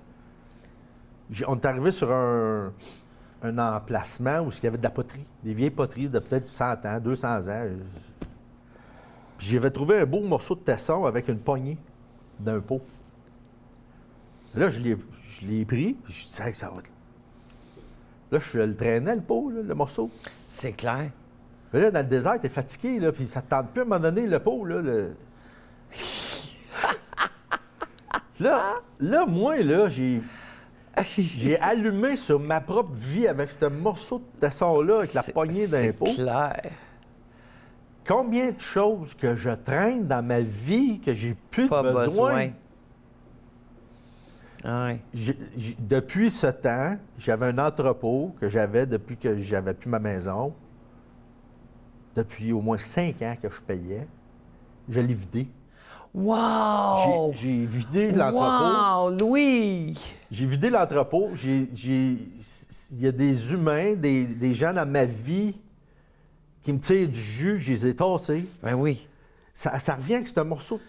On est arrivé sur un emplacement où il y avait de la poterie, des vieilles poteries de peut-être 100 ans, 200 ans. Puis j'avais trouvé un beau morceau de tesson avec une poignée d'un pot. Là, je l'ai pris, puis je disais, hey, ça va. Là, je le traînais, le pot, là, le morceau. C'est clair. Mais là, dans le désert, t'es fatigué, là, puis ça te tente plus à un moment donné, le pot, là. Là, moi, là, j'ai allumé sur ma propre vie avec ce morceau de tesson-là, avec la poignée d'un pot. C'est clair. Combien de choses que je traîne dans ma vie que j'ai plus Pas besoin. Ouais. Depuis ce temps, j'avais un entrepôt que j'avais depuis que j'avais plus ma maison. Depuis au moins 5 ans que je payais. Je l'ai vidé. Wow! J'ai vidé l'entrepôt. Wow, Louis! J'ai vidé l'entrepôt. Il y a des humains, des gens dans ma vie qui me tirent du jus, je les ai tassés. Ben oui. Ça revient avec ce morceau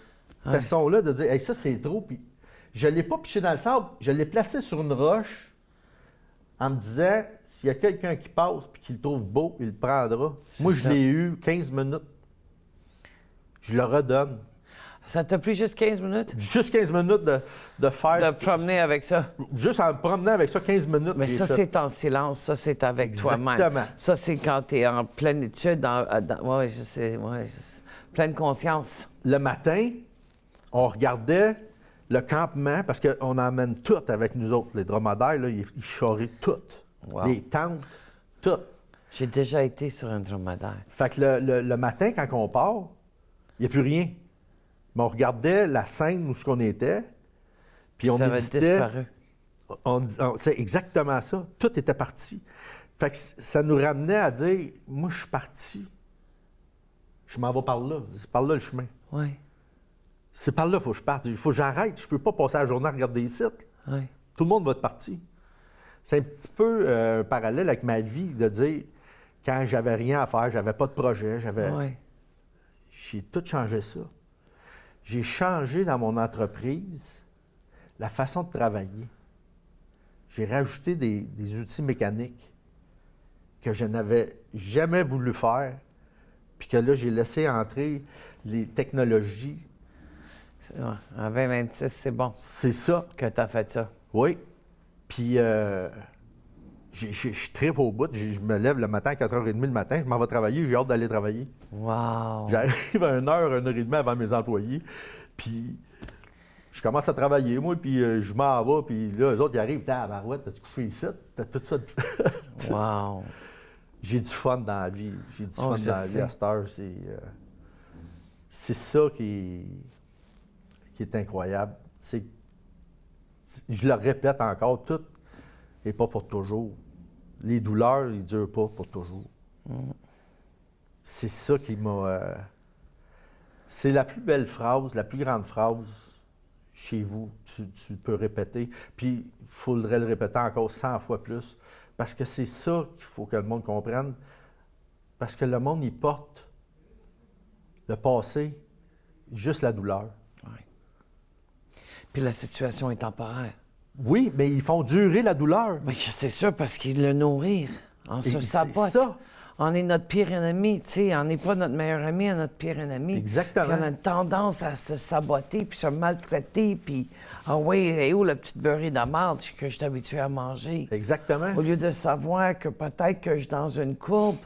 de façon-là de dire hey, ça, c'est trop. Puis je ne l'ai pas piché dans le sable, je l'ai placé sur une roche en me disant s'il y a quelqu'un qui passe et qui le trouve beau, il le prendra. Moi, je l'ai eu 15 minutes. Je le redonne. Ça t'a pris juste 15 minutes? Juste 15 minutes de faire... De promener avec ça? Juste en me promenant avec ça 15 minutes. Mais ça, c'est en silence. Ça, c'est avec toi-même. Exactement. Ça, c'est quand tu es en pleine étude, oui, je sais, pleine conscience. Le matin, on regardait le campement, parce qu'on emmène tout avec nous autres. Les dromadaires, là, ils charrient tout. Wow. Les tentes, tout. J'ai déjà été sur un dromadaire. Fait que le matin, quand on part, il n'y a plus rien. Mais on regardait la scène où on était, puis on ça avait disparu. C'est exactement ça. Tout était parti. Fait que ça nous ramenait à dire, moi, je suis parti. Je m'en vais par là. C'est par là le chemin. Oui. C'est par là qu'il faut que je parte. Il faut que j'arrête. Je ne peux pas passer la journée à regarder les sites. Oui. Tout le monde va être parti. C'est un petit peu un parallèle avec ma vie de dire, quand j'avais rien à faire, j'avais pas de projet, Oui. J'ai tout changé ça. J'ai changé dans mon entreprise la façon de travailler. J'ai rajouté des outils mécaniques que je n'avais jamais voulu faire, puis que là, j'ai laissé entrer les technologies. En 2026, c'est bon. C'est ça. Que tu as fait ça. Oui. Puis, je tripe au bout. Je me lève le matin à 4h30 le matin. Je m'en vais travailler. J'ai hâte d'aller travailler. Wow! J'arrive à 1h30 avant mes employés. Puis, je commence à travailler, moi, puis je m'en vais. Puis là, eux autres, ils arrivent. T'as Marouette, t'as-tu couché ici? T'as tout ça. Wow! J'ai du fun dans la vie. J'ai du fun dans la vie sais. à cette heure. C'est ça qui est incroyable. Je le répète encore, tout n'est pas pour toujours. Les douleurs, ils ne durent pas pour toujours. C'est ça qui m'a... c'est la plus belle phrase, la plus grande phrase chez vous. Tu peux répéter. Puis, il faudrait le répéter encore 100 fois plus. Parce que c'est ça qu'il faut que le monde comprenne. Parce que le monde, il porte le passé, juste la douleur. Oui. Puis la situation est temporaire. Oui, mais ils font durer la douleur. Mais c'est sûr, parce qu'ils le nourrir. On se sabote. C'est ça. On est notre pire ennemi, tu sais. On n'est pas notre meilleur ami, on est notre pire ennemi. Exactement. Puis on a une tendance à se saboter, puis se maltraiter, puis « Ah oui, et où la petite beurrée de marde que je suis habitué à manger? » Exactement. Au lieu de savoir que peut-être que je suis dans une courbe,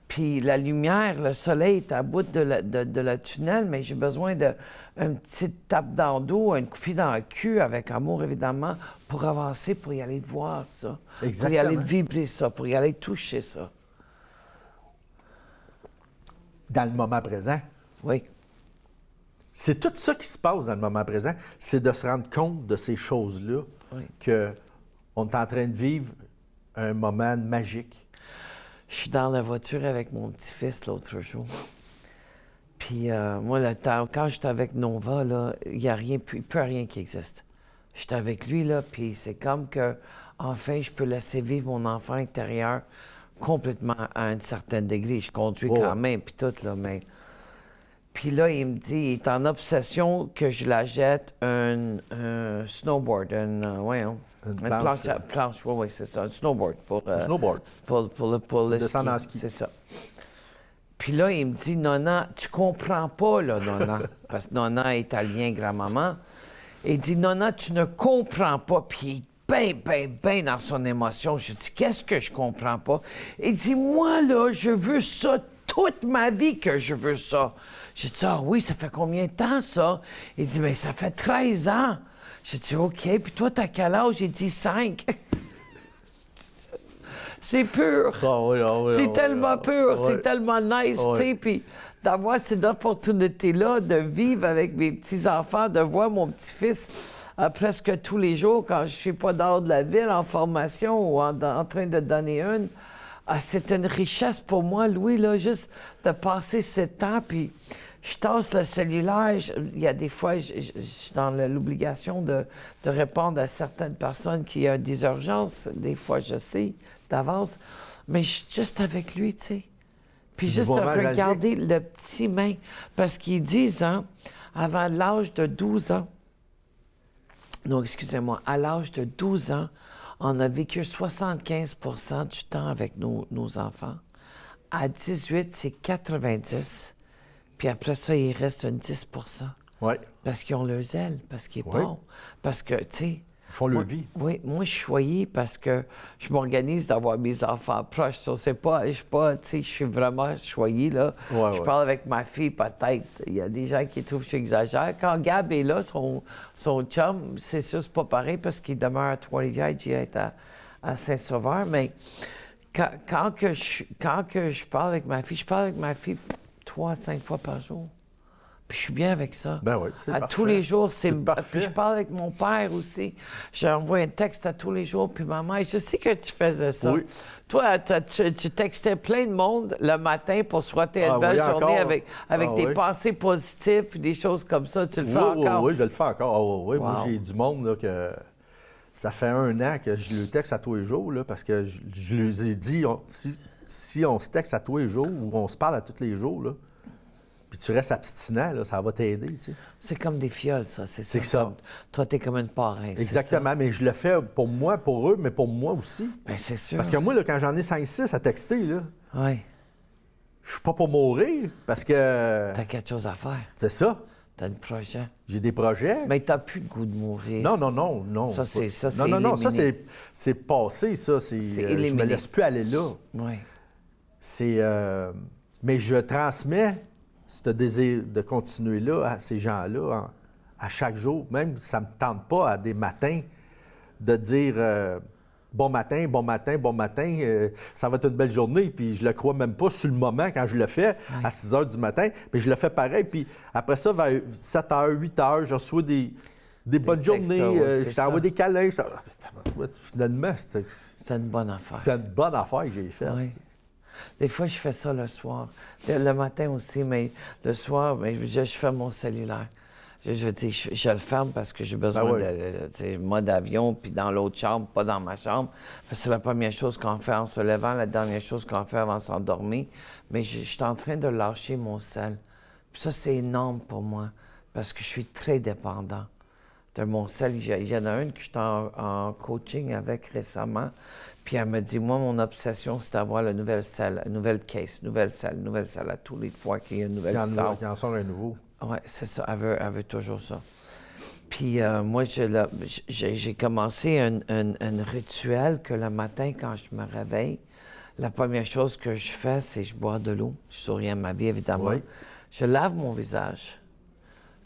puis la lumière, le soleil est à bout de la tunnel, mais j'ai besoin d'une petite tape dans le dos, une coupée dans le cul, avec amour, évidemment, pour avancer, pour y aller voir ça. Exactement. Pour y aller vibrer ça, pour y aller toucher ça. Dans le moment présent. Oui. C'est tout ça qui se passe dans le moment présent. C'est de se rendre compte de ces choses-là, Oui. qu'on est en train de vivre un moment magique. Je suis dans la voiture avec mon petit-fils l'autre jour. Puis moi, le temps, quand j'étais avec Nova, là, il n'y a rien, plus rien qui existe. J'étais avec lui, là, puis c'est comme que, enfin, je peux laisser vivre mon enfant intérieur complètement à un certain degré. Je conduis quand même, puis tout, là, mais... Puis là, il me dit, il est en obsession que je la jette un snowboard, voyons, Une planche, oui, c'est ça, un snowboard snowboard. pour le Descendre ski. en ski. C'est ça. Puis là, il me dit, Nona, tu comprends pas, là, Nona, parce que Nona est italien, grand-maman. Il dit, Nona, tu ne comprends pas. Puis il est bien dans son émotion. Je dis, qu'est-ce que je comprends pas? Il dit, moi, là, je veux ça toute ma vie que je veux ça. J'ai dit, ah oui, ça fait combien de temps, ça? Il dit, mais ça fait 13 ans. J'ai dit, OK. Puis toi, t'as quel âge? Il dit, 5. C'est pur. C'est tellement pur. C'est tellement nice, tu sais. Puis d'avoir cette opportunité-là de vivre avec mes petits-enfants, de voir mon petit-fils presque tous les jours quand je suis pas dehors de la ville en formation ou en train de donner une. C'est une richesse pour moi, Louis, là, juste de passer ce temps, puis je tasse le cellulaire. Il y a des fois, je suis dans l'obligation de répondre à certaines personnes qui ont des urgences. Des fois, je sais d'avance, mais je suis juste avec lui, tu sais. Puis juste de regarder le petit main, parce qu'ils disent, hein, avant l'âge de 12 ans, non, excusez-moi, à l'âge de 12 ans, on a vécu 75 du temps avec nos enfants. À 18, c'est 90. Puis après ça, il reste un 10 Oui. Parce qu'ils ont le zèle, parce qu'il est bon. Parce que, tu sais... Ils font leur vie. Oui, moi, je suis choyée parce que je m'organise d'avoir mes enfants proches. Je sais pas, tu sais, je suis vraiment choyée, là. Je parle avec ma fille, peut-être. Il y a des gens qui trouvent que j'exagère. Quand Gab est là, son chum, c'est sûr, c'est pas pareil parce qu'il demeure à Trois-Rivières, j'y est à Saint-Sauveur. Mais quand que je parle avec ma fille, je parle avec ma fille 3 à 5 fois par jour. Puis je suis bien avec ça. Ben oui, c'est parfait. Tous les jours, c'est parfait. Puis je parle avec mon père aussi. J'envoie un texte à tous les jours. Puis maman, je sais que tu faisais ça. Oui. Toi, tu textais plein de monde le matin pour souhaiter une belle journée avec tes pensées positives puis des choses comme ça. Tu le fais encore? Oui, je le fais encore. Oui, Wow. Moi, j'ai du monde là, que ça fait 1 an que je le texte à tous les jours là, parce que je leur ai dit, si on se texte à tous les jours ou on se parle à tous les jours, là, puis tu restes abstinent, là, ça va t'aider, tu sais. C'est comme des fioles, ça, c'est ça. C'est ça. Toi, t'es comme une parrain, Exactement, mais je le fais pour moi, pour eux, mais pour moi aussi. Bien, c'est sûr. Parce que moi, là, quand j'en ai 5-6 à texter, là, oui. je suis pas pour mourir, parce que... T'as quelque chose à faire. C'est ça. T'as un projet. J'ai des projets. Mais t'as plus le goût de mourir. Non. Ça, c'est Non, ça, c'est passé, ça. Je me laisse plus aller là. Oui. Mais je transmets ce désir de continuer là à ces gens-là à chaque jour. Même si ça ne me tente pas à des matins de dire bon matin, ça va être une belle journée. Puis je le crois même pas sur le moment quand je le fais à 6 heures du matin. Puis je le fais pareil. Puis après ça, vers 7 heures, 8 heures, je reçois des bonnes journées. Je t'envoie des câlins. Finalement, c'était une bonne affaire. C'était une bonne affaire que j'ai faite. Oui. Des fois, je fais ça le soir. Le matin aussi, mais le soir, je fais mon cellulaire. Je le ferme parce que j'ai besoin de mode avion, puis dans l'autre chambre, pas dans ma chambre. C'est la première chose qu'on fait en se levant, la dernière chose qu'on fait avant de s'endormir. Mais je suis en train de lâcher mon sel. Puis ça, c'est énorme pour moi parce que je suis très dépendant de mon sel. Il y en a une que j'étais en coaching avec récemment. Puis elle me dit, moi, mon obsession, c'est d'avoir la nouvelle selle, nouvelle selle, à tous les fois qu'il y a une nouvelle selle. Qu'il en sort un nouveau. Oui, c'est ça. Elle veut toujours ça. Puis moi, j'ai commencé un rituel que le matin, quand je me réveille, la première chose que je fais, c'est je bois de l'eau. Je souris à ma vie, évidemment. Oui. Je lave mon visage.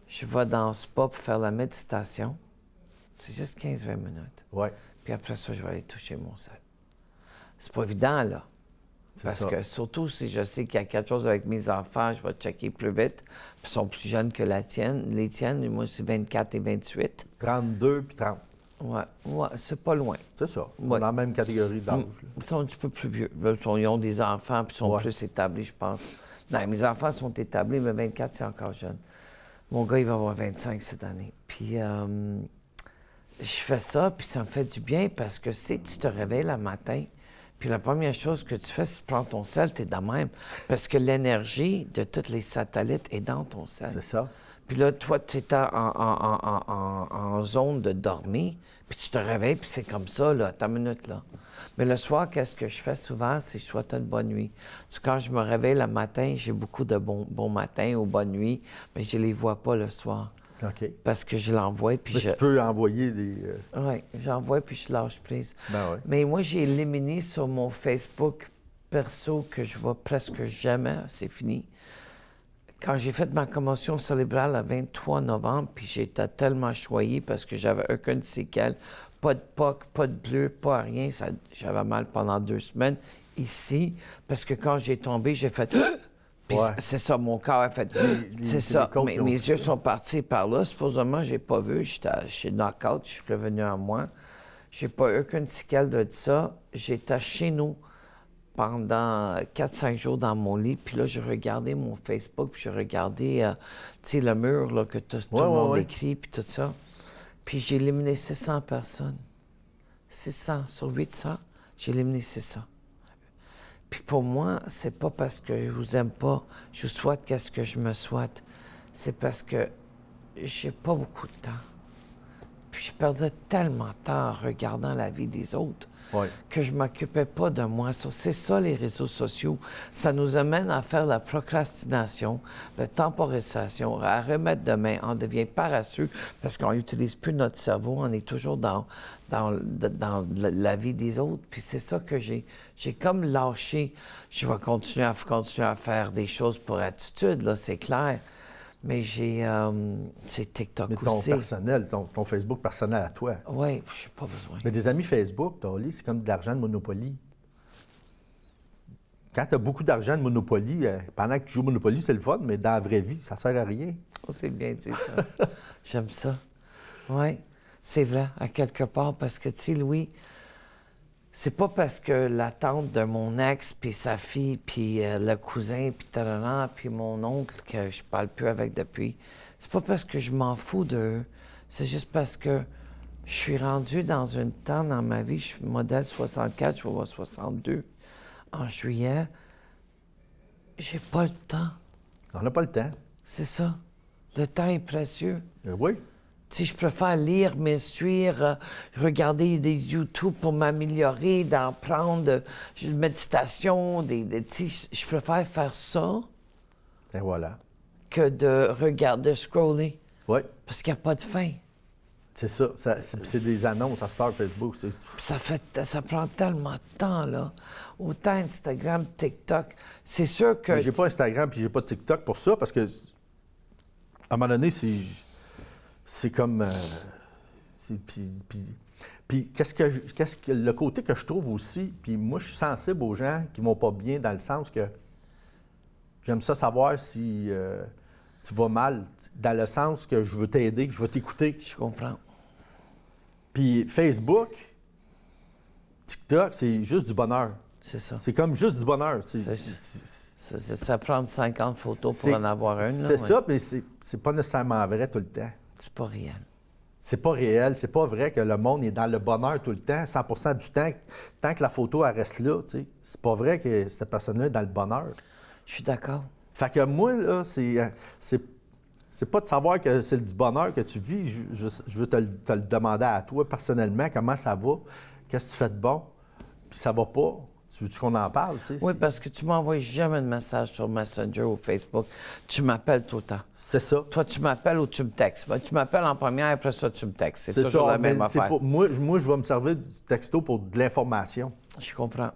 Je vais dans le spa pour faire la méditation. C'est juste 15-20 minutes. Oui. Puis après ça, je vais aller toucher mon sel. C'est pas évident, là. Parce que surtout si je sais qu'il y a quelque chose avec mes enfants, je vais checker plus vite. Puis ils sont plus jeunes que les tiennes. Moi, c'est 24 et 28. 32 puis 30. Ouais, c'est pas loin. C'est ça. On est dans la même catégorie d'âge. Ils sont un petit peu plus vieux. Là, ils ont des enfants, puis ils sont plus établis, je pense. Non, mes enfants sont établis, mais 24, c'est encore jeune. Mon gars, il va avoir 25 cette année. Puis je fais ça, puis ça me fait du bien parce que si tu te réveilles le matin, Puis la première chose que tu fais, c'est prendre ton sel, t'es de même. Parce que l'énergie de tous les satellites est dans ton sel. C'est ça. Puis là, toi, tu es en zone de dormir, puis tu te réveilles, puis c'est comme ça, là, à ta minute, là. Mais le soir, qu'est-ce que je fais souvent, c'est que je souhaite une bonne nuit. Parce que quand je me réveille le matin, j'ai beaucoup de bons matins ou bonnes nuits, mais je les vois pas le soir. OK. Parce que je l'envoie, puis Mais tu peux envoyer des... Oui, j'envoie, puis je lâche prise. Ben oui. Mais moi, j'ai éliminé sur mon Facebook perso que je vois presque jamais, c'est fini. Quand j'ai fait ma commotion cérébrale le 23 novembre, puis j'étais tellement choyé parce que j'avais aucune séquelle, pas de POC, pas de bleu, pas rien. J'avais mal pendant 2 semaines ici, parce que quand j'ai tombé, j'ai fait... Puis Ouais. c'est ça, mon corps a fait... C'est c'est ça, les côtes mes qui ont yeux ça. sont partis par là. Supposément, j'ai pas vu, j'étais chez Knockout, je suis revenu à moi. J'ai pas eu aucune séquelle de ça. J'étais chez nous pendant 4-5 jours dans mon lit. Puis là, j'ai regardé mon Facebook, puis j'ai regardé, tu sais, le mur là, que tout le monde ouais. écrit, puis tout ça. Puis j'ai éliminé 600 personnes. 600 sur 800, j'ai éliminé 600. Puis pour moi, c'est pas parce que je vous aime pas, je vous souhaite qu'est-ce que je me souhaite. C'est parce que j'ai pas beaucoup de temps. Puis je perdais tellement de temps en regardant la vie des autres Ouais. que je m'occupais pas de moi. C'est ça, les réseaux sociaux. Ça nous amène à faire la procrastination, la temporisation, à remettre demain. On devient paresseux parce qu'on n'utilise plus notre cerveau. On est toujours dans la vie des autres. Puis c'est ça que j'ai comme lâché. Je vais continuer à faire des choses pour attitude, là, c'est clair. Mais c'est TikTok Mais ton aussi. personnel, ton Facebook personnel à toi. Oui, je n'ai pas besoin. Mais des amis Facebook, Dolly, c'est comme de l'argent de Monopoly. Quand tu as beaucoup d'argent de Monopoly, pendant que tu joues au Monopoly, c'est le fun, mais dans la vraie vie, ça sert à rien. Oh, c'est bien dit, ça. J'aime ça. Oui, c'est vrai, à quelque part, parce que, tu sais, Louis, c'est pas parce que la tante de mon ex, puis sa fille, puis le cousin, puis tarana, puis mon oncle, que je parle plus avec depuis, c'est pas parce que je m'en fous d'eux. C'est juste parce que je suis rendu dans une temps dans ma vie, je suis modèle 64, je vais avoir 62 en juillet. J'ai pas le temps. On n'a pas le temps. C'est ça. Le temps est précieux. Oui. Tu sais, je préfère lire, m'instruire, regarder des YouTube pour m'améliorer, d'en prendre, une méditation, tu sais, je préfère faire ça Et voilà. que de regarder, scroller, Oui, parce qu'il n'y a pas de fin. c'est ça. C'est des annonces à Star Facebook. Ça prend tellement de temps, là. Autant Instagram, TikTok. C'est sûr que... Mais j'ai pas Instagram puis j'ai pas TikTok pour ça, parce que, à un moment donné, c'est comme... Puis qu'est-ce que le côté que je trouve aussi, puis moi, je suis sensible aux gens qui vont pas bien, dans le sens que j'aime ça savoir si tu vas mal, dans le sens que je veux t'aider, que je veux t'écouter. Je comprends. Puis Facebook, TikTok, c'est juste du bonheur. C'est ça. C'est comme juste du bonheur. Ça prend 50 photos pour en avoir une. C'est ça, mais c'est pas nécessairement vrai tout le temps. C'est pas réel. C'est pas réel, c'est pas vrai que le monde est dans le bonheur tout le temps, 100 du temps, tant que la photo elle reste là, tu sais. C'est pas vrai que cette personne-là est dans le bonheur. Je suis d'accord. Fait que moi, là, c'est pas de savoir que c'est du bonheur que tu vis, je veux te le demander à toi personnellement, comment ça va, qu'est-ce que tu fais de bon, puis ça va pas. Tu veux-tu qu'on en parle, tu sais? Oui, parce que tu m'envoies jamais de message sur Messenger ou Facebook. Tu m'appelles tout le temps. C'est ça. Toi, tu m'appelles ou tu me textes. Ben, tu m'appelles en première, après ça, tu me textes. C'est C'est toujours ça, la même mais c'est affaire. moi, je vais me servir du texto pour de l'information. Je comprends.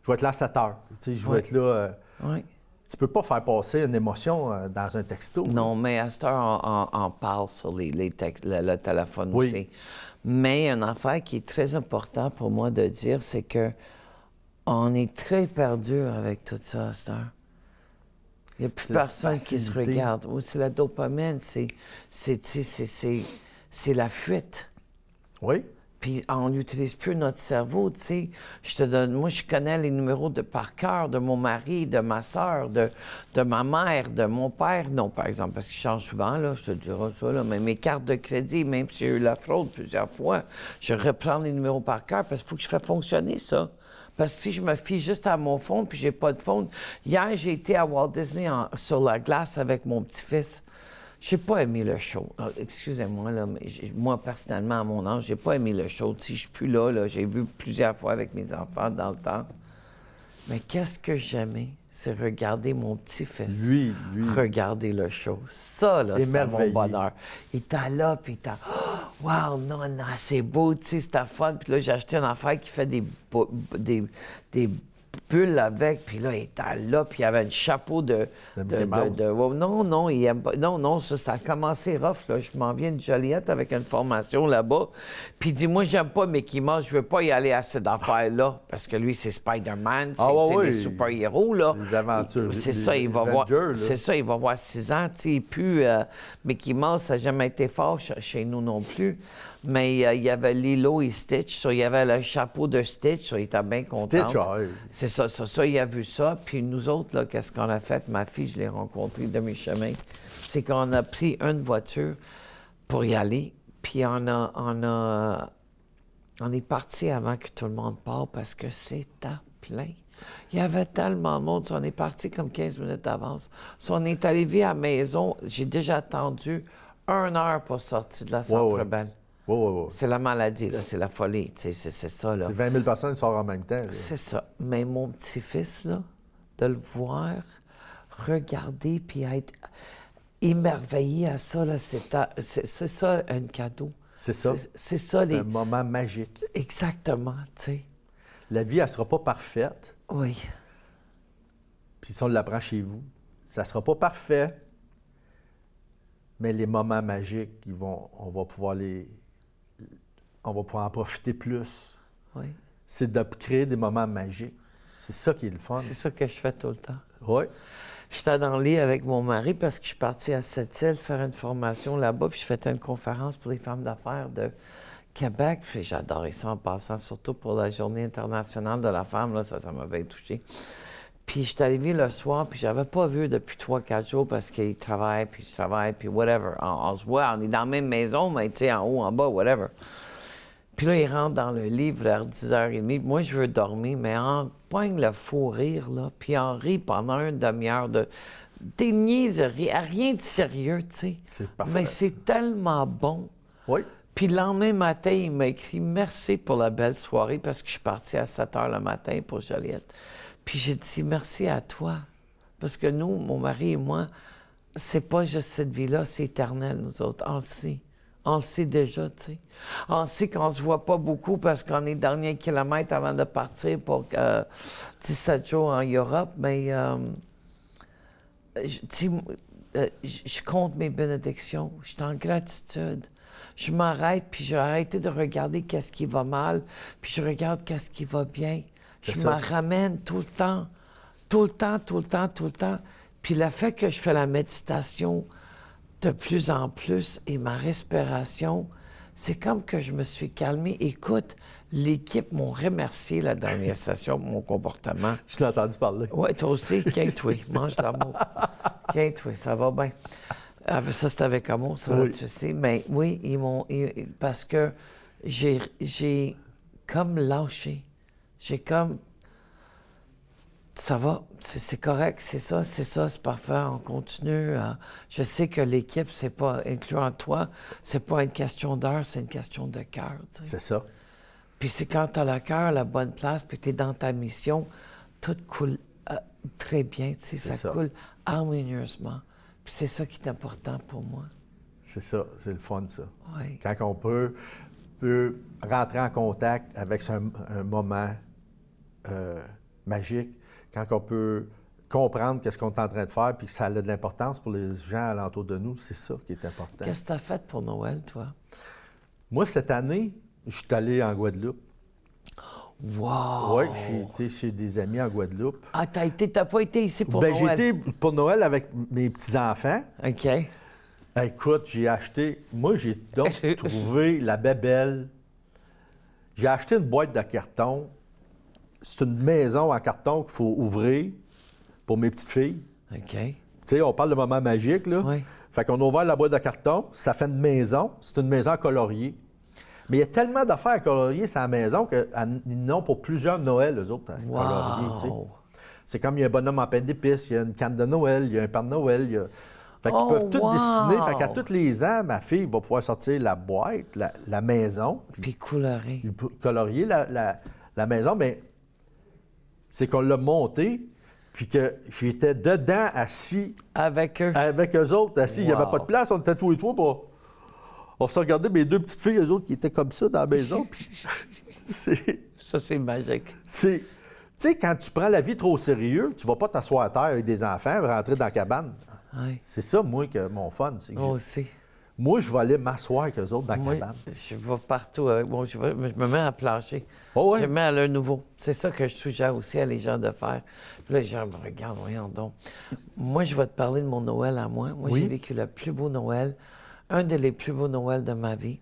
Je vais être là à 7 heures. Tu sais, je vais Oui. être là. Oui. Tu peux pas faire passer une émotion dans un texto. Non, mais à cette heure, on parle sur le téléphone Oui. aussi. Mais une affaire qui est très importante pour moi de dire, c'est que on est très perdu avec tout ça à cette heure. Il n'y a plus C'est la personne qui se facilité. regarde. Ou c'est la dopamine, c'est la fuite. Oui. Puis on n'utilise plus notre cerveau, tu sais. Moi, je connais les numéros par cœur de mon mari, de ma soeur, de ma mère, de mon père. Non, par exemple, parce qu'il change souvent, là, je te dirai ça, là. Mais mes cartes de crédit, même si j'ai eu la fraude plusieurs fois, je reprends les numéros par cœur parce qu'il faut que je fasse fonctionner ça. Parce que si je me fie juste à mon phone, puis j'ai pas de phone... Hier, j'ai été à Walt Disney sur la glace avec mon petit-fils. J'ai pas aimé le show. Excusez-moi, là, mais moi, personnellement, à mon âge, j'ai pas aimé le show. Si je suis plus là, j'ai vu plusieurs fois avec mes enfants dans le temps. Mais qu'est-ce que j'aimais, c'est regarder mon petit-fils. Lui. Regarder le show. Ça, là, c'était mon bonheur. Il était là, puis il était... Oh, wow, non, c'est beau, tu sais, c'était fun. Puis là, j'ai acheté une affaire qui fait des bulles avec, puis là, il était là, puis il avait un chapeau de oh, non, il aime pas... Non, ça a commencé rough, là. Je m'en viens de Joliette avec une formation là-bas, puis il dit, moi, j'aime pas Mickey Mouse, je veux pas y aller à cette affaire-là, parce que lui, c'est Spider-Man, c'est des super-héros, là. Les aventures. C'est ça, il va voir... C'est ça, il va voir 6 ans, tu sais, puis Mickey Mouse, ça n'a jamais été fort chez nous non plus. Mais il y avait Lilo et Stitch, il y avait le chapeau de Stitch, il était bien content. Stitch, C'est ça, il a vu ça. Puis nous autres, là, qu'est-ce qu'on a fait? Ma fille, je l'ai rencontrée de mes chemins. C'est qu'on a pris une voiture pour y aller, puis on est parti avant que tout le monde parte parce que c'était plein. Il y avait tellement de monde. On est parti comme 15 minutes d'avance. On est arrivé à la maison, j'ai déjà attendu 1 heure pour sortir de la Centre Bell. C'est la maladie, là, c'est la folie, c'est ça, là. C'est 20 000 personnes qui sortent en même temps. C'est ça. Mais mon petit-fils, là, de le voir, regarder, puis être émerveillé à ça, là, c'est ça, un cadeau. C'est ça. C'est un moment magique. Exactement, tu sais. La vie, elle ne sera pas parfaite. Oui. Puis si on l'apprend chez vous, ça ne sera pas parfait, mais les moments magiques, on va pouvoir en profiter plus. Oui. C'est de créer des moments magiques. C'est ça qui est le fun. C'est ça que je fais tout le temps. Oui. J'étais dans le lit avec mon mari parce que je suis partie à Sept-Îles faire une formation là-bas, puis je faisais une conférence pour les femmes d'affaires de Québec, puis j'adorais ça en passant, surtout pour la Journée internationale de la femme, là, ça m'avait touché. Puis je suis arrivée le soir, puis j'avais pas vu depuis 3-4 jours parce qu'il travaille, puis je travaille, puis whatever. On se voit, on est dans la même maison, mais tu sais, en haut, en bas, whatever. Puis là, il rentre dans le lit vers 10h30. Moi, je veux dormir, mais on poigne le fou rire, là. Puis on rit pendant une demi-heure de... Des niaiseries, rien de sérieux, tu sais. C'est parfait. Mais c'est tellement bon. Oui. Puis le lendemain matin, il m'a écrit « Merci pour la belle soirée » parce que je suis partie à 7h le matin pour Joliette. Puis j'ai dit « Merci à toi. » Parce que nous, mon mari et moi, c'est pas juste cette vie-là, c'est éternel, nous autres. On le sait. On le sait déjà, tu sais. On sait qu'on se voit pas beaucoup parce qu'on est dernier kilomètre avant de partir pour 17 jours en Europe, mais je compte mes bénédictions. Je suis en gratitude. Je m'arrête, puis j'ai arrêté de regarder qu'est-ce qui va mal, puis je regarde qu'est-ce qui va bien. Je me ramène tout le temps. Tout le temps, tout le temps, tout le temps. Puis le fait que je fais la méditation de plus en plus et ma respiration, c'est comme que je me suis calmée. Écoute, l'équipe m'ont remercié la dernière session pour mon comportement. Je l'ai entendu parler. Oui, toi aussi, quinte-toi, mange d'amour. Quinte-toi, ça va bien. Ça, c'est avec amour, ça, oui. Tu sais. Mais oui, parce que j'ai comme lâché. J'ai comme... Ça va, c'est correct, c'est ça, c'est parfait, on continue. Je sais que l'équipe, c'est pas, incluant toi, c'est pas une question d'heure, c'est une question de cœur. Tu sais. C'est ça. Puis c'est quand tu as le cœur à la bonne place, puis tu es dans ta mission, tout coule très bien, tu sais, ça coule harmonieusement. Puis c'est ça qui est important pour moi. C'est ça, c'est le fun, ça. Oui. Quand on peut rentrer en contact avec un moment magique, quand on peut comprendre qu'est-ce qu'on est en train de faire puis que ça a de l'importance pour les gens alentour de nous, c'est ça qui est important. Qu'est-ce que tu as fait pour Noël, toi? Moi, cette année, je suis allé en Guadeloupe. Wow! Oui, j'ai été chez des amis en Guadeloupe. Ah, t'as pas été ici pour Noël? J'ai été pour Noël avec mes petits-enfants. OK. Écoute, j'ai acheté... Moi, j'ai donc trouvé la bébelle. J'ai acheté une boîte de carton. C'est une maison en carton qu'il faut ouvrir pour mes petites filles. OK. Tu sais, on parle de moment magique, là. Oui. Fait qu'on a ouvert la boîte de carton, ça fait une maison. C'est une maison coloriée. Mais il y a tellement d'affaires à colorier sur la maison qu'ils n'ont pour plusieurs Noëls, eux autres, à colorier. Tu sais. Wow! C'est comme il y a un bonhomme en pain d'épices, il y a une canne de Noël, il y a un père de Noël. Fait qu'ils Oh, peuvent tout wow! dessiner. Fait qu'à tous les ans, ma fille va pouvoir sortir la boîte, la maison, Puis coloré. puis colorier la maison. Mais c'est qu'on l'a monté, puis que j'étais dedans, assis, Avec eux. avec eux autres, assis. Il n'y avait Wow. pas de place, on était tous les trois. On se regardait, mes deux petites filles, eux autres, qui étaient comme ça dans la maison. Puis Ça, c'est magique. tu sais, quand tu prends la vie trop au sérieux, tu vas pas t'asseoir à terre avec des enfants, rentrer dans la cabane. Oui. C'est ça, moi, que mon fun. C'est que Moi aussi. moi, je vais aller m'asseoir avec eux autres dans la Moi, cabane. je vais partout. Bon, je me mets à plancher. Oh ouais. Je me mets à l'heure nouveau. C'est ça que je suggère aussi à les gens de faire. Puis là, les gens me regardent, voyons donc. Moi, je vais te parler de mon Noël à moi. Moi, Oui. j'ai vécu le plus beau Noël, un des plus beaux Noëls de ma vie,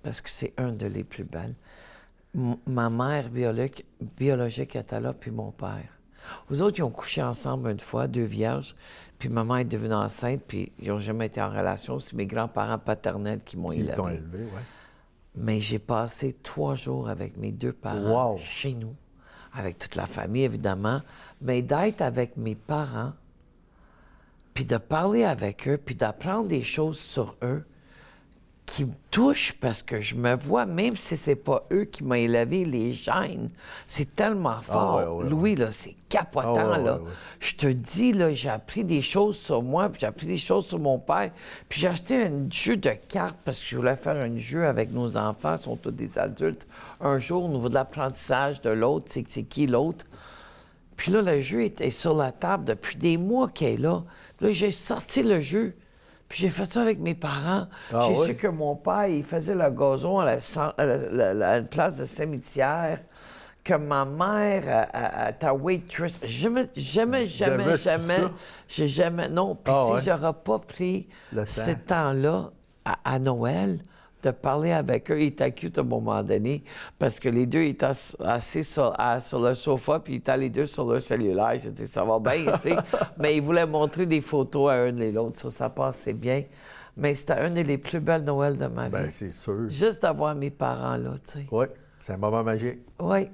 parce que c'est un des plus belles. Ma mère biologique était là, puis mon père. Eux autres, ils ont couché ensemble une fois, deux vierges, puis maman est devenue enceinte, puis ils n'ont jamais été en relation. C'est mes grands-parents paternels qui m'ont Qui t'ont élevé. élevé, ouais. Mais j'ai passé 3 jours avec mes deux parents Wow. chez nous, avec toute la famille, évidemment, mais d'être avec mes parents, puis de parler avec eux, puis d'apprendre des choses sur eux qui me touchent parce que je me vois, même si c'est pas eux qui m'ont élevé, les gènes, c'est tellement fort. ouais, ouais, Louis, là, c'est capotant, Ah, ouais, là. ouais, ouais. Je te dis, là, j'ai appris des choses sur moi, puis j'ai appris des choses sur mon père, puis j'ai acheté un jeu de cartes parce que je voulais faire un jeu avec nos enfants, ils sont tous des adultes, un jour au niveau de l'apprentissage de l'autre, c'est qui l'autre. Puis là, le jeu était sur la table depuis des mois qu'il est là. Puis là, j'ai sorti le jeu. Puis j'ai fait ça avec mes parents. Ah J'ai oui? su que mon père, il faisait le gazon à une place de cimetière, que ma mère, ta waitress, jamais, j'ai jamais, non. Puis Ah si ouais? j'aurais pas pris Le ce temps. temps-là à Noël, de parler avec eux, il était cute à un moment donné, parce que les deux étaient assis sur le sofa, puis ils étaient les deux sur leur cellulaire. J'ai dit, ça va bien ici. Mais ils voulaient montrer des photos à un et l'autre, ça passait bien. Mais c'était une des plus belles Noëls de ma Ben, vie. c'est sûr. Juste d'avoir mes parents là, tu sais. Oui, c'est un moment magique. Oui,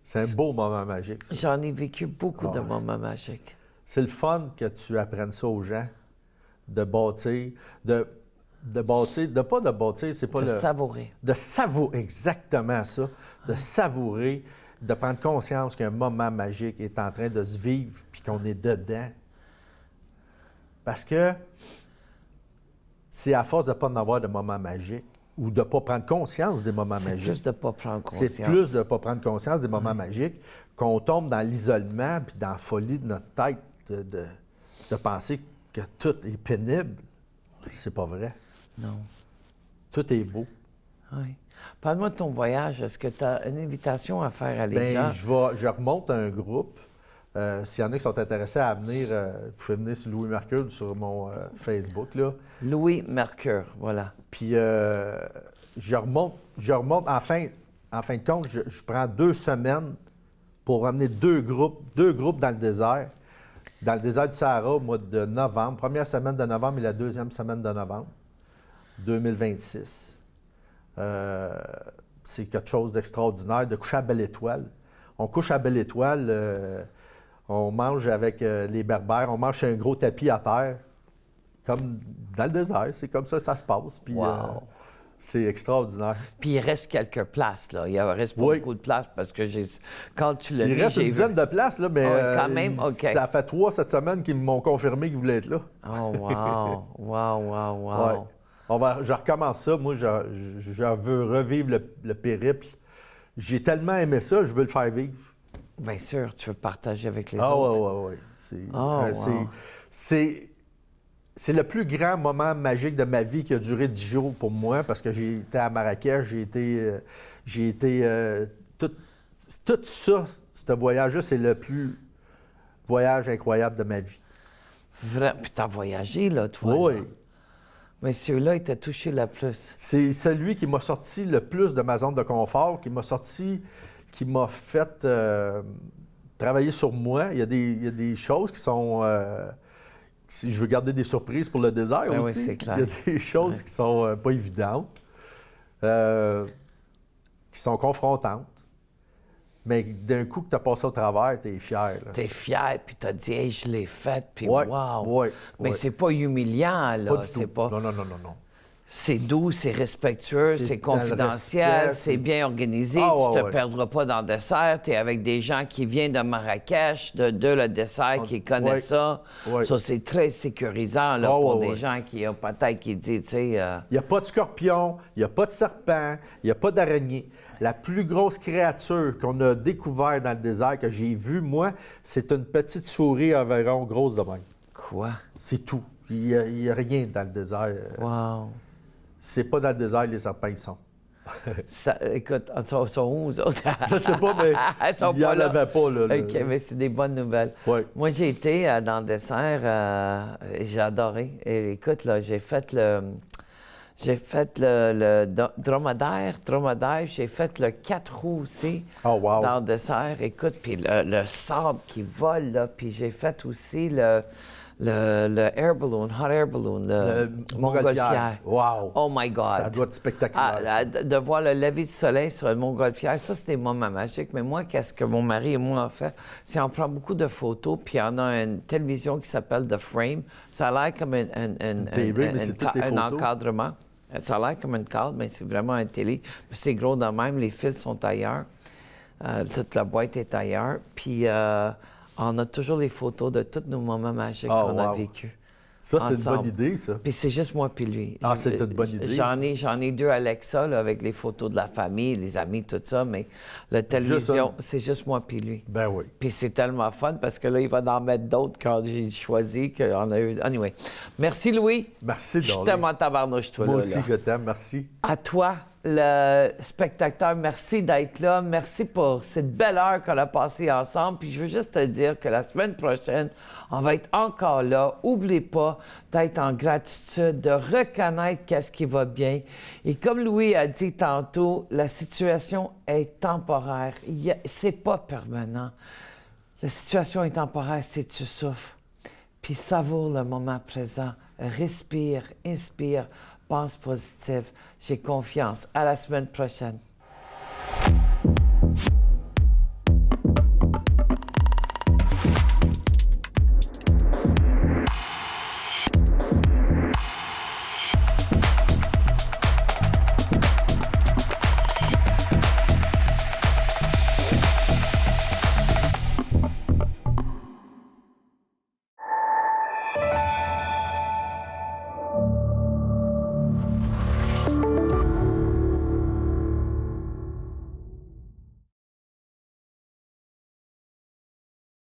C'est un beau moment magique, ça. j'en ai vécu beaucoup de Ah ouais. moments magiques. C'est le fun que tu apprennes ça aux gens, de bâtir, de bâtir, pas de bâtir, c'est pas De le... savourer. De savourer, exactement ça. De savourer, de prendre conscience qu'un moment magique est en train de se vivre puis qu'on est dedans. Parce que c'est à force de ne pas en avoir de moments magiques ou de ne pas prendre conscience des moments C'est magiques. plus de ne pas prendre conscience. C'est plus de ne pas prendre conscience des moments magiques qu'on tombe dans l'isolement puis dans la folie de notre tête de penser que tout est pénible. C'est pas vrai. Non. Tout est beau. Oui. Parle-moi de ton voyage. Est-ce que tu as une invitation à faire à les Bien, gens? je remonte un groupe. S'il y en a qui sont intéressés à venir, vous pouvez venir sur Louis Mercure sur mon Facebook. Là. Louis Mercure, voilà. Puis je remonte en fin de compte, je prends 2 semaines pour ramener deux groupes dans le désert. Dans le désert du Sahara au mois de novembre, première semaine de novembre et la deuxième semaine de novembre 2026. C'est quelque chose d'extraordinaire de coucher à Belle-Étoile. On couche à Belle-Étoile, on mange avec les Berbères, on mange sur un gros tapis à terre, comme dans le désert. C'est comme ça que ça se passe. Puis, Wow. c'est extraordinaire. Puis il reste quelques places, là. Il reste pas Oui. beaucoup de places parce que quand tu l'as Il mis, reste une j'ai vu. dizaine de places, là, mais Ah oui, quand même, OK. ça fait 3 cette semaine qu'ils m'ont confirmé qu'ils voulaient être là. Oh, wow! Wow! Ouais. Je recommence ça. Moi, je veux revivre le périple. J'ai tellement aimé ça, je veux le faire vivre. Bien sûr, tu veux partager avec les Ah autres. ouais. Wow. C'est le plus grand moment magique de ma vie qui a duré 10 jours pour moi parce que j'ai été à Marrakech, tout ça, ce voyage-là, c'est le plus voyage incroyable de ma vie. Puis t'as voyagé, là, toi. Oui. là. Mais celui-là, il t'a touché le plus. C'est celui qui m'a sorti le plus de ma zone de confort, qui m'a fait travailler sur moi. Il y a des choses qui sont... si je veux garder des surprises pour le désert Ben aussi. oui, c'est clair. Il y a des choses qui sont pas évidentes. qui sont confrontantes. Mais d'un coup que tu as passé au travers, tu es fier. Là. T'es fier, puis t'as dit, hey, je l'ai faite, puis Ouais, wow. ouais, Mais ouais. c'est pas humiliant, là. Pas du C'est tout. pas. Non. C'est doux, c'est respectueux, C'est c'est dans le confidentiel, respect, c'est c'est- bien organisé. Ah, tu ouais, te ouais. perdras pas dans le dessert. Tu es avec des gens qui viennent de Marrakech, de le dessert, qui connaissent ouais, ça. ouais. Ça, c'est très sécurisant là, Ah, pour ouais, des ouais. gens qui ont peut-être qui disent, tu sais... Il n'y a pas de scorpion, il n'y a pas de serpent, il n'y a pas d'araignée. La plus grosse créature qu'on a découvert dans le désert, que j'ai vue, moi, c'est une petite souris environ grosse de même. Quoi? C'est tout. Il n'y a rien dans le désert. Wow. C'est pas dans le désert, les serpents, ils sont. Ça, écoute, ils sont où, eux autres? Je sais pas, mais Ils sont il n'y pas en là. avait pas. Là, OK, mais c'est des bonnes nouvelles. Ouais. Moi, j'ai été dans le dessert, j'ai adoré. Et écoute, là, j'ai fait le dromadaire, j'ai fait le 4 roues aussi Oh, wow. dans le dessert. Écoute, puis le sable qui vole, là, puis j'ai fait aussi le air balloon, hot air balloon, le montgolfière. Wow. Oh my God! Ça doit être spectaculaire. Ah, de voir le lever du soleil sur le montgolfière, ça, c'est des moments magiques. Mais moi, qu'est-ce que mon mari et moi on fait? C'est on prend beaucoup de photos, puis on a une télévision qui s'appelle The Frame. Ça a l'air comme TV, mais c'est toutes les un photos. encadrement. Ça a l'air comme une cadre, mais c'est vraiment un télé. Puis c'est gros de même, les fils sont ailleurs. Toute la boîte est ailleurs. Puis on a toujours les photos de tous nos moments magiques Oh, qu'on a wow. vécus. Ça, c'est une ensemble. bonne idée, ça. Puis c'est juste moi puis lui. Ah, c'est une bonne idée, J'en ai deux Alexa, là, avec les photos de la famille, les amis, tout ça, mais la télévision, c'est juste moi puis lui. Ben oui. Puis c'est tellement fun parce que là, il va en mettre d'autres quand j'ai choisi qu'on a eu... Anyway. Merci, Louis. Merci, Je Dolly. t'aime en tabarnouche, toi, Moi là. aussi, là. je t'aime. Merci. À toi, le spectateur, merci d'être là. Merci pour cette belle heure qu'on a passée ensemble. Puis je veux juste te dire que la semaine prochaine, on va être encore là. Oublie pas d'être en gratitude, de reconnaître qu'est-ce qui va bien. Et comme Louis a dit tantôt, la situation est temporaire. C'est pas permanent. La situation est temporaire si tu souffres. Puis savoure le moment présent. Respire, inspire, pense positif. J'ai confiance. À la semaine prochaine.